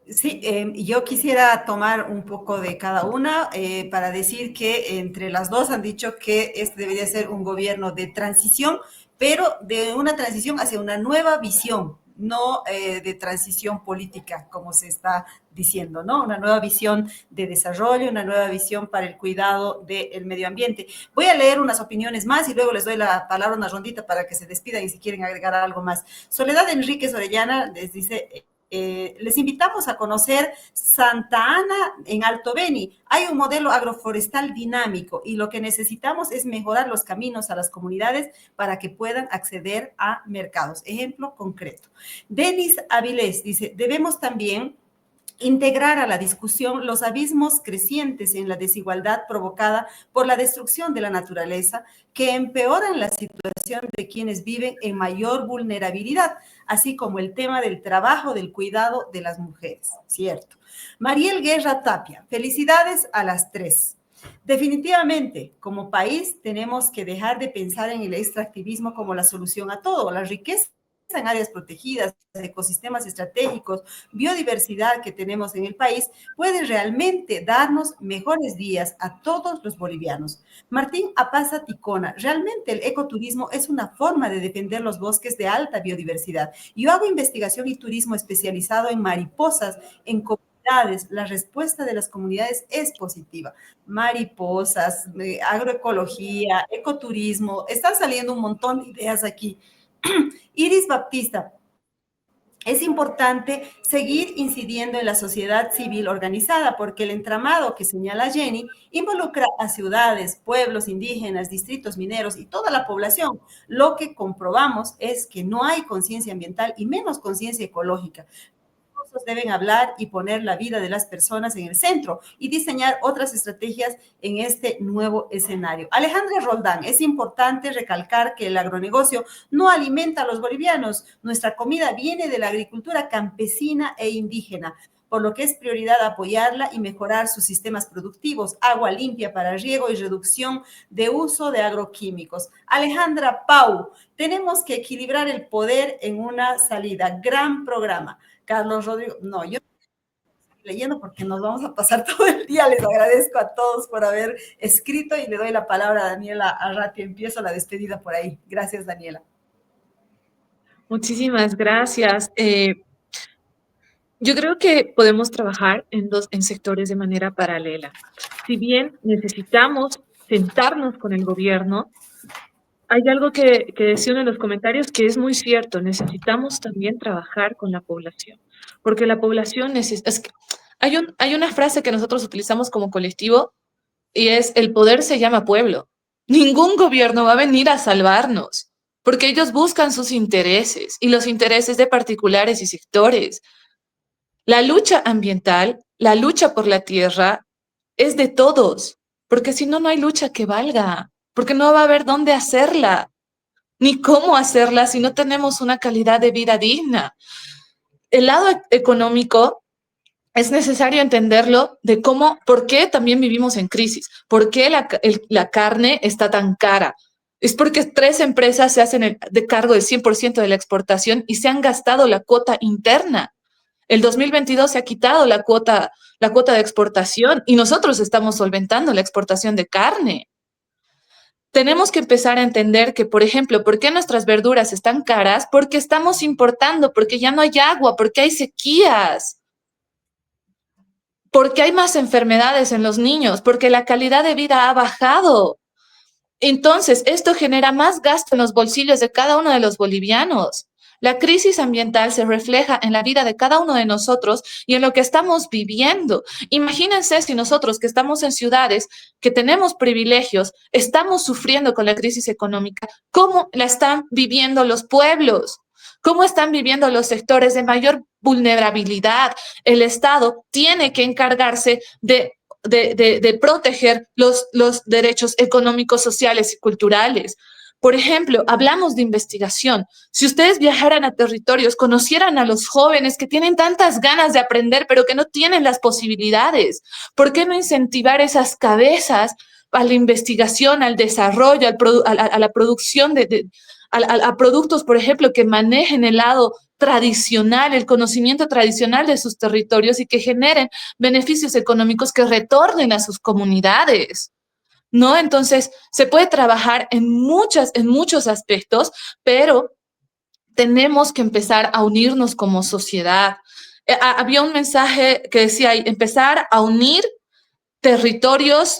S1: Sí, yo quisiera tomar un poco de cada una para decir que entre las dos han dicho que este debería ser un gobierno de transición, pero de una transición hacia una nueva visión, no de transición política, como se está diciendo, ¿no? Una nueva visión de desarrollo, una nueva visión para el cuidado del medio ambiente. Voy a leer unas opiniones más y luego les doy la palabra una rondita para que se despidan y si quieren agregar algo más. Soledad Enríquez Orellana les dice... les invitamos a conocer Santa Ana en Alto Beni. Hay un modelo agroforestal dinámico y lo que necesitamos es mejorar los caminos a las comunidades para que puedan acceder a mercados. Ejemplo concreto. Denis Avilés dice, debemos también integrar a la discusión los abismos crecientes en la desigualdad provocada por la destrucción de la naturaleza que empeoran la situación de quienes viven en mayor vulnerabilidad, así como el tema del trabajo, del cuidado de las mujeres, ¿cierto? Mariel Guerra Tapia, felicidades a las tres. Definitivamente, como país, tenemos que dejar de pensar en el extractivismo como la solución a todo. La riqueza en áreas protegidas, ecosistemas estratégicos, biodiversidad que tenemos en el país, puede realmente darnos mejores días a todos los bolivianos. Martín Apaza Ticona, realmente el ecoturismo es una forma de defender los bosques de alta biodiversidad. Yo hago investigación y turismo especializado en mariposas, en comunidades. La respuesta de las comunidades es positiva. Mariposas, agroecología, ecoturismo, están saliendo un montón de ideas aquí. Iris Baptista, es importante seguir incidiendo en la sociedad civil organizada porque el entramado que señala Jenny involucra a ciudades, pueblos indígenas, distritos mineros y toda la población. Lo que comprobamos es que no hay conciencia ambiental y menos conciencia ecológica. Deben hablar y poner la vida de las personas en el centro y diseñar otras estrategias en este nuevo escenario. Alejandra Roldán, es importante recalcar que el agronegocio no alimenta a los bolivianos. Nuestra comida viene de la agricultura campesina e indígena, por lo que es prioridad apoyarla y mejorar sus sistemas productivos, agua limpia para riego y reducción de uso de agroquímicos. Alejandra Pau, tenemos que equilibrar el poder en una salida. Gran programa. Carlos Rodrigo, no, yo estoy leyendo porque nos vamos a pasar todo el día. Les agradezco a todos por haber escrito y le doy la palabra a Daniela Arrati. Empiezo la despedida por ahí. Gracias, Daniela.
S6: Muchísimas gracias. Yo creo que podemos trabajar en sectores de manera paralela. Si bien necesitamos sentarnos con el gobierno, hay algo que decía uno de los comentarios que es muy cierto. Necesitamos también trabajar con la población, porque la población necesita... Hay una frase que nosotros utilizamos como colectivo y es: el poder se llama pueblo. Ningún gobierno va a venir a salvarnos, porque ellos buscan sus intereses y los intereses de particulares y sectores. La lucha ambiental, la lucha por la tierra, es de todos, porque si no, no hay lucha que valga, porque no va a haber dónde hacerla, ni cómo hacerla si no tenemos una calidad de vida digna. El lado económico es necesario entenderlo de cómo, por qué también vivimos en crisis, por qué la carne está tan cara. Es porque 3 empresas se hacen de cargo del 100% de la exportación y se han gastado la cuota interna. El 2022 se ha quitado la cuota de exportación y nosotros estamos solventando la exportación de carne. Tenemos que empezar a entender que, por ejemplo, ¿por qué nuestras verduras están caras? Porque estamos importando, porque ya no hay agua, porque hay sequías, porque hay más enfermedades en los niños, porque la calidad de vida ha bajado. Entonces, esto genera más gasto en los bolsillos de cada uno de los bolivianos. La crisis ambiental se refleja en la vida de cada uno de nosotros y en lo que estamos viviendo. Imagínense si nosotros que estamos en ciudades, que tenemos privilegios, estamos sufriendo con la crisis económica, ¿cómo la están viviendo los pueblos? cómo están viviendo los sectores de mayor vulnerabilidad. El Estado tiene que encargarse de proteger los derechos económicos, sociales y culturales. Por ejemplo, hablamos de investigación. Si ustedes viajaran a territorios, conocieran a los jóvenes que tienen tantas ganas de aprender, pero que no tienen las posibilidades, ¿por qué no incentivar esas cabezas a la investigación, al desarrollo, a la producción a productos, por ejemplo, que manejen el lado tradicional, el conocimiento tradicional de sus territorios y que generen beneficios económicos que retornen a sus comunidades? ¿No? Entonces, se puede trabajar en muchos aspectos, pero tenemos que empezar a unirnos como sociedad. Había un mensaje que decía ahí, empezar a unir territorios,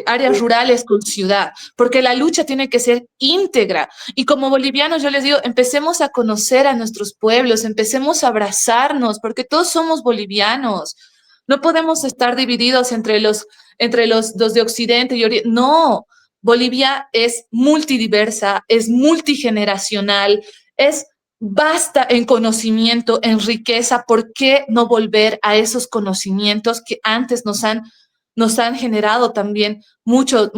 S6: áreas rurales con ciudad, porque la lucha tiene que ser íntegra. Y como bolivianos, yo les digo, empecemos a conocer a nuestros pueblos, empecemos a abrazarnos, porque todos somos bolivianos. No podemos estar divididos entre los de Occidente y Oriente. No, Bolivia es multidiversa, es multigeneracional, es basta en conocimiento, en riqueza. ¿Por qué no volver a esos conocimientos que antes nos han generado también mucha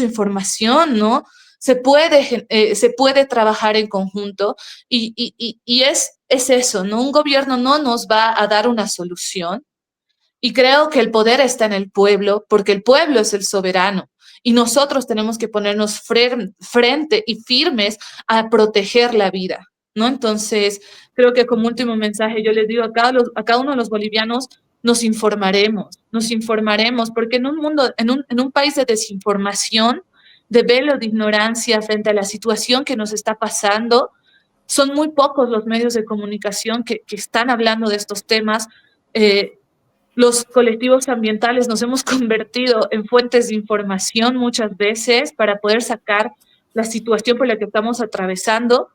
S6: información, ¿no? Se puede trabajar en conjunto y es eso, ¿no? Un gobierno no nos va a dar una solución y creo que el poder está en el pueblo porque el pueblo es el soberano. Y nosotros tenemos que ponernos frente y firmes a proteger la vida, ¿no? Entonces, creo que como último mensaje yo les digo a cada uno de los bolivianos, nos informaremos, porque en un mundo, en un país de desinformación, de velo de ignorancia frente a la situación que nos está pasando, son muy pocos los medios de comunicación que están hablando de estos temas. Los colectivos ambientales nos hemos convertido en fuentes de información muchas veces para poder sacar la situación por la que estamos atravesando.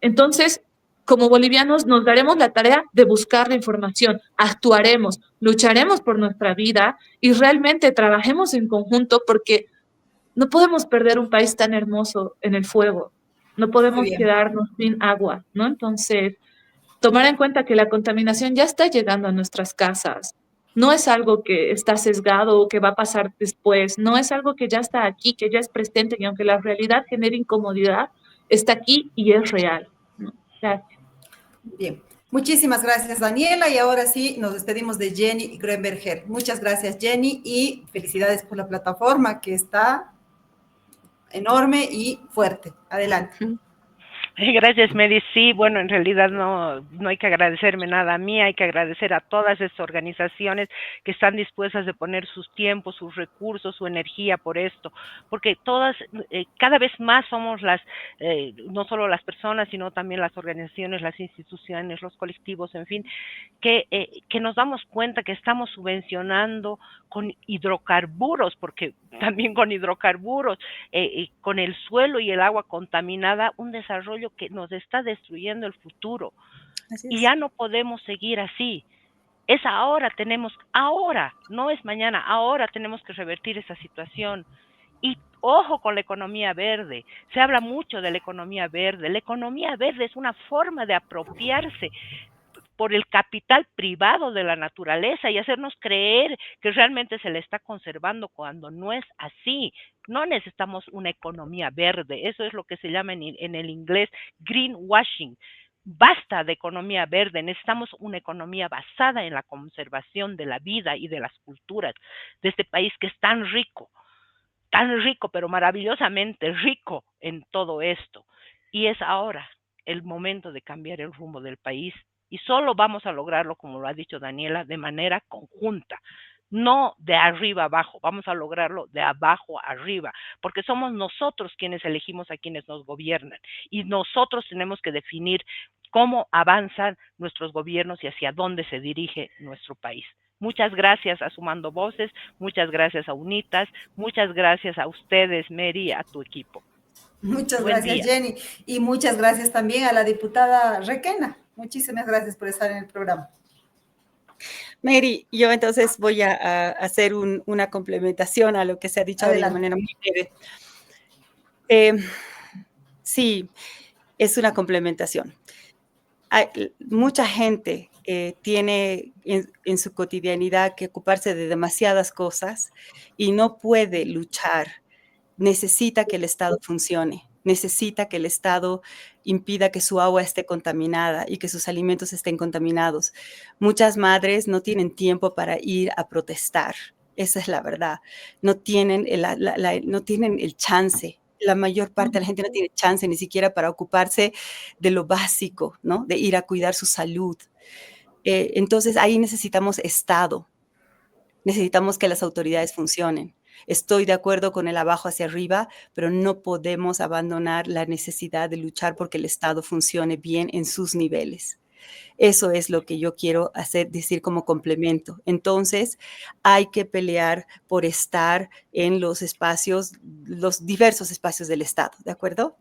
S6: Entonces, como bolivianos, nos daremos la tarea de buscar la información, actuaremos, lucharemos por nuestra vida y realmente trabajemos en conjunto porque no podemos perder un país tan hermoso en el fuego, no podemos quedarnos sin agua, ¿no? Entonces, tomar en cuenta que la contaminación ya está llegando a nuestras casas. No es algo que está sesgado o que va a pasar después. No es algo que ya está aquí, que ya es presente y aunque la realidad genere incomodidad, está aquí y es real. Gracias.
S1: Bien. Muchísimas gracias, Daniela. Y ahora sí, nos despedimos de Jenny Grenberger. Muchas gracias, Jenny, y felicidades por la plataforma que está enorme y fuerte. Adelante.
S4: Gracias, Mary. Sí, bueno, en realidad no hay que agradecerme nada a mí, hay que agradecer a todas estas organizaciones que están dispuestas de poner sus tiempos, sus recursos, su energía por esto, porque todas, cada vez más somos no solo las personas, sino también las organizaciones, las instituciones, los colectivos, en fin, que nos damos cuenta que estamos subvencionando con hidrocarburos, porque también con hidrocarburos, con el suelo y el agua contaminada, un desarrollo que nos está destruyendo el futuro. Y ya no podemos seguir así. Es ahora, no es mañana, ahora tenemos que revertir esa situación. Y ojo con la economía verde. Se habla mucho de la economía verde. La economía verde es una forma de apropiarse por el capital privado de la naturaleza y hacernos creer que realmente se le está conservando cuando no es así. No necesitamos una economía verde, eso es lo que se llama en el inglés greenwashing. Basta de economía verde, necesitamos una economía basada en la conservación de la vida y de las culturas de este país que es tan rico, pero maravillosamente rico en todo esto. Y es ahora el momento de cambiar el rumbo del país. Y solo vamos a lograrlo, como lo ha dicho Daniela, de manera conjunta, no de arriba abajo, vamos a lograrlo de abajo arriba, porque somos nosotros quienes elegimos a quienes nos gobiernan y nosotros tenemos que definir cómo avanzan nuestros gobiernos y hacia dónde se dirige nuestro país. Muchas gracias a Sumando Voces, muchas gracias a UNITAS, muchas gracias a ustedes, Mary, a tu equipo.
S1: Muchas gracias, Jenny. Y muchas gracias también a la diputada Requena. Muchísimas gracias por estar en el programa.
S3: Mary, yo entonces voy a hacer una complementación a lo que se ha dicho de manera muy breve. Sí, es una complementación. Mucha gente tiene en su cotidianidad que ocuparse de demasiadas cosas y no puede luchar. Necesita que el Estado funcione, necesita que el Estado impida que su agua esté contaminada y que sus alimentos estén contaminados. Muchas madres no tienen tiempo para ir a protestar, esa es la verdad. No tienen no tienen el chance. La mayor parte de la gente no tiene chance ni siquiera para ocuparse de lo básico, ¿no? De ir a cuidar su salud. Entonces ahí necesitamos Estado, necesitamos que las autoridades funcionen. Estoy de acuerdo con el abajo hacia arriba, pero no podemos abandonar la necesidad de luchar porque el Estado funcione bien en sus niveles. Eso es lo que yo quiero decir como complemento. Entonces, hay que pelear por estar en los espacios, los diversos espacios del Estado, ¿de acuerdo?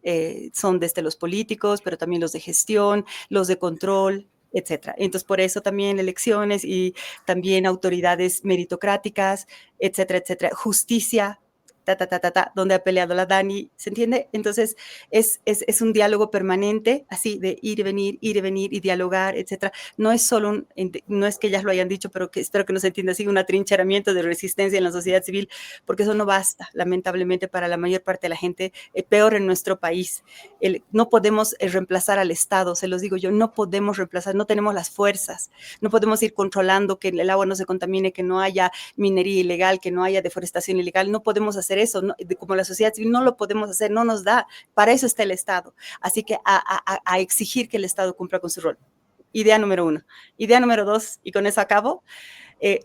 S3: Son desde los políticos, pero también los de gestión, los de control, etcétera. Entonces, por eso también elecciones y también autoridades meritocráticas, etcétera, etcétera. Justicia, donde ha peleado la Dani, ¿se entiende? Entonces, es un diálogo permanente, así de ir y venir y dialogar, etcétera. No es solo no es que ellas lo hayan dicho, pero que espero que no se entienda así, un atrincheramiento de resistencia en la sociedad civil, porque eso no basta, lamentablemente, para la mayor parte de la gente, peor en nuestro país. No podemos reemplazar al Estado, se los digo yo, no podemos reemplazar, no tenemos las fuerzas, no podemos ir controlando que el agua no se contamine, que no haya minería ilegal, que no haya deforestación ilegal, no podemos hacer eso, no, como la sociedad civil no lo podemos hacer, no nos da, para eso está el Estado. Así que a exigir que el Estado cumpla con su rol. Idea número 1. Idea número 2, y con eso acabo,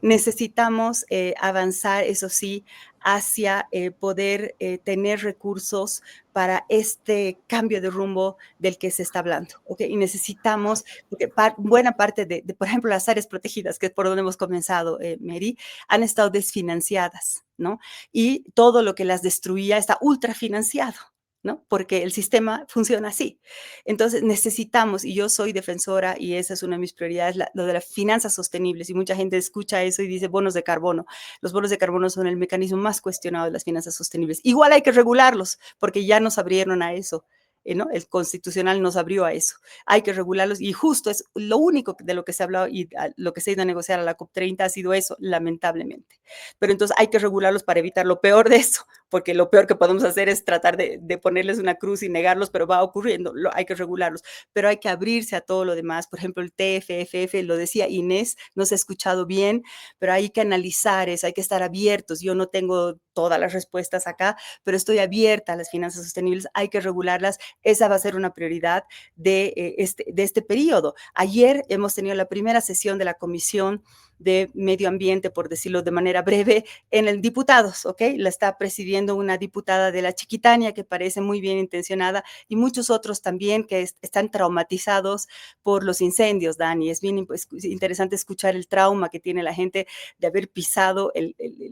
S3: necesitamos avanzar, eso sí, hacia poder tener recursos para este cambio de rumbo del que se está hablando, ¿ok? Y necesitamos, porque buena parte de, por ejemplo, las áreas protegidas, que es por donde hemos comenzado, Mary, han estado desfinanciadas, ¿no? Y todo lo que las destruía está ultrafinanciado, ¿no? Porque el sistema funciona así. Entonces necesitamos, y yo soy defensora, y esa es una de mis prioridades, lo de las finanzas sostenibles, y mucha gente escucha eso y dice bonos de carbono. Los bonos de carbono son el mecanismo más cuestionado de las finanzas sostenibles. Igual hay que regularlos, porque ya nos abrieron a eso. ¿No? El constitucional nos abrió a eso. Hay que regularlos y justo es lo único de lo que se ha hablado y lo que se ha ido a negociar a la COP30 ha sido eso, lamentablemente. Pero entonces hay que regularlos para evitar lo peor de eso, porque lo peor que podemos hacer es tratar de ponerles una cruz y negarlos, pero va ocurriendo, hay que regularlos, pero hay que abrirse a todo lo demás. Por ejemplo, el TFFF, lo decía Inés, no se ha escuchado bien, pero hay que analizar eso, hay que estar abiertos. Yo no tengo todas las respuestas acá, pero estoy abierta a las finanzas sostenibles, hay que regularlas. Esa va a ser una prioridad de este periodo. Ayer hemos tenido la primera sesión de la Comisión de Medio Ambiente, por decirlo de manera breve, en el diputados, ¿ok? La está presidiendo una diputada de la Chiquitania que parece muy bien intencionada y muchos otros también que están traumatizados por los incendios, Dani. Es bien interesante escuchar el trauma que tiene la gente de haber pisado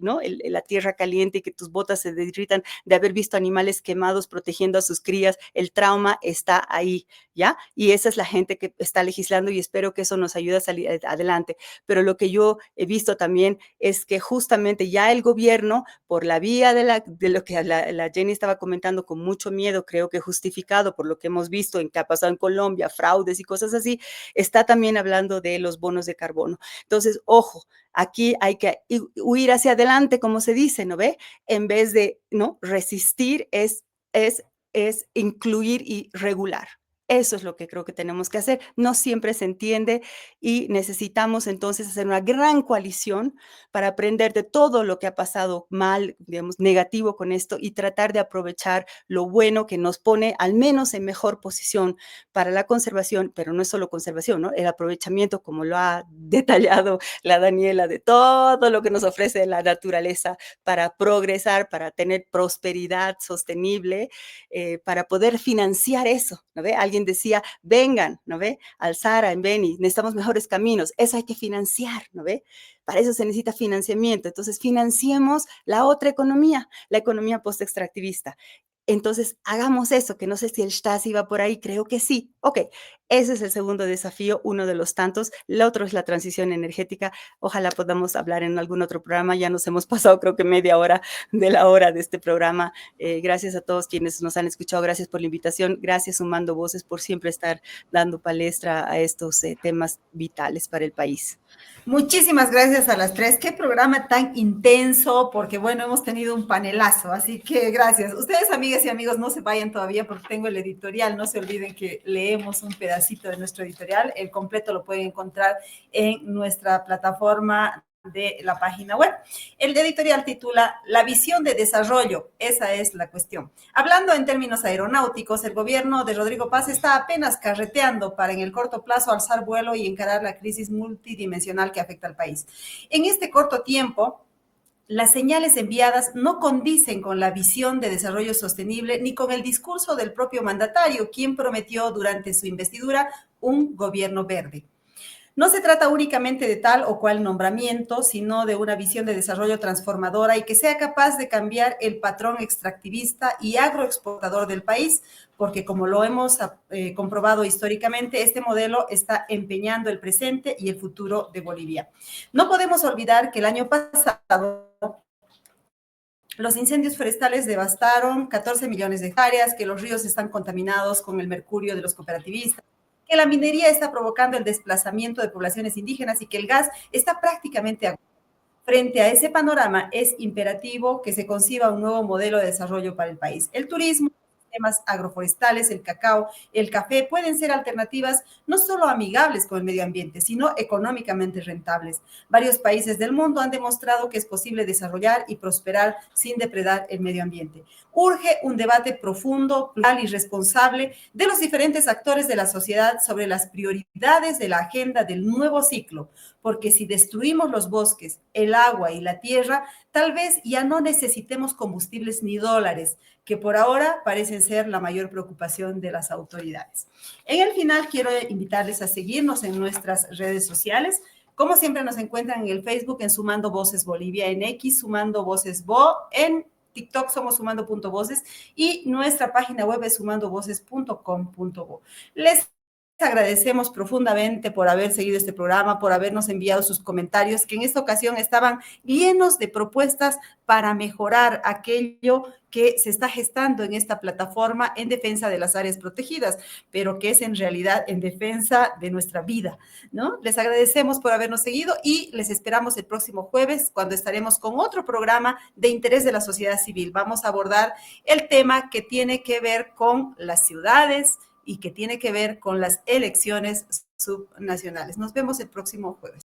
S3: ¿no? la tierra caliente y que tus botas se derritan, de haber visto animales quemados protegiendo a sus crías. El trauma está ahí, ¿ya? Y esa es la gente que está legislando y espero que eso nos ayude a salir adelante. Pero lo que yo he visto también es que justamente ya el gobierno, por la vía de lo que la Jenny estaba comentando con mucho miedo, creo que justificado por lo que hemos visto en que ha pasado en Colombia, fraudes y cosas así, está también hablando de los bonos de carbono. Entonces, ojo, aquí hay que huir hacia adelante, como se dice, ¿no ve? En vez de, ¿no? Resistir es incluir y regular. Eso es lo que creo que tenemos que hacer. No siempre se entiende y necesitamos entonces hacer una gran coalición para aprender de todo lo que ha pasado mal, digamos, negativo con esto y tratar de aprovechar lo bueno que nos pone al menos en mejor posición para la conservación, pero no es solo conservación, ¿no? El aprovechamiento, como lo ha detallado la Daniela, de todo lo que nos ofrece la naturaleza para progresar, para tener prosperidad sostenible, para poder financiar eso, ¿no ve? Alguien decía, vengan, ¿no ve? Al Sahara, en Beni, necesitamos mejores caminos, eso hay que financiar, ¿no ve? Para eso se necesita financiamiento, entonces financiemos la otra economía, la economía post-extractivista. Entonces, hagamos eso, que no sé si el Stasi va por ahí, creo que sí. Ok, Ese es el segundo desafío, uno de los tantos. El otro es la transición energética. Ojalá podamos hablar en algún otro programa. Ya nos hemos pasado creo que media hora de la hora de este programa. Gracias a todos quienes nos han escuchado. Gracias por la invitación. Gracias, Sumando Voces, por siempre estar dando palestra a estos temas vitales para el país.
S1: Muchísimas gracias a las tres. Qué programa tan intenso, porque bueno, hemos tenido un panelazo, así que gracias. Ustedes, amigas y amigos, no se vayan todavía porque tengo el editorial. No se olviden que leemos un pedacito de nuestro editorial. El completo lo pueden encontrar en nuestra plataforma de la página web. El editorial titula La visión de desarrollo, esa es la cuestión. Hablando en términos aeronáuticos, el gobierno de Rodrigo Paz está apenas carreteando para en el corto plazo alzar vuelo y encarar la crisis multidimensional que afecta al país. En este corto tiempo, las señales enviadas no condicen con la visión de desarrollo sostenible ni con el discurso del propio mandatario, quien prometió durante su investidura un gobierno verde. No se trata únicamente de tal o cual nombramiento, sino de una visión de desarrollo transformadora y que sea capaz de cambiar el patrón extractivista y agroexportador del país, porque como lo hemos comprobado históricamente, este modelo está empeñando el presente y el futuro de Bolivia. No podemos olvidar que el año pasado los incendios forestales devastaron 14 millones de hectáreas, que los ríos están contaminados con el mercurio de los cooperativistas, que la minería está provocando el desplazamiento de poblaciones indígenas y que el gas está prácticamente agotado. Frente a ese panorama, es imperativo que se conciba un nuevo modelo de desarrollo para el país. El turismo, temas agroforestales, el cacao, el café pueden ser alternativas no solo amigables con el medio ambiente, sino económicamente rentables. Varios países del mundo han demostrado que es posible desarrollar y prosperar sin depredar el medio ambiente. Urge un debate profundo, plural y responsable de los diferentes actores de la sociedad sobre las prioridades de la agenda del nuevo ciclo, porque si destruimos los bosques, el agua y la tierra, tal vez ya no necesitemos combustibles ni dólares, que por ahora parecen ser la mayor preocupación de las autoridades. En el final, quiero invitarles a seguirnos en nuestras redes sociales. Como siempre, nos encuentran en el Facebook en Sumando Voces Bolivia, en X Sumando Voces Bo, en TikTok somos sumando.voces y nuestra página web es sumandovoces.com.bo. Les agradecemos profundamente por haber seguido este programa, por habernos enviado sus comentarios, que en esta ocasión estaban llenos de propuestas para mejorar aquello que se está gestando en esta plataforma en defensa de las áreas protegidas, pero que es en realidad en defensa de nuestra vida, ¿no? Les agradecemos por habernos seguido y les esperamos el próximo jueves cuando estaremos con otro programa de interés de la sociedad civil. Vamos a abordar el tema que tiene que ver con las ciudades y que tiene que ver con las elecciones subnacionales. Nos vemos el próximo jueves.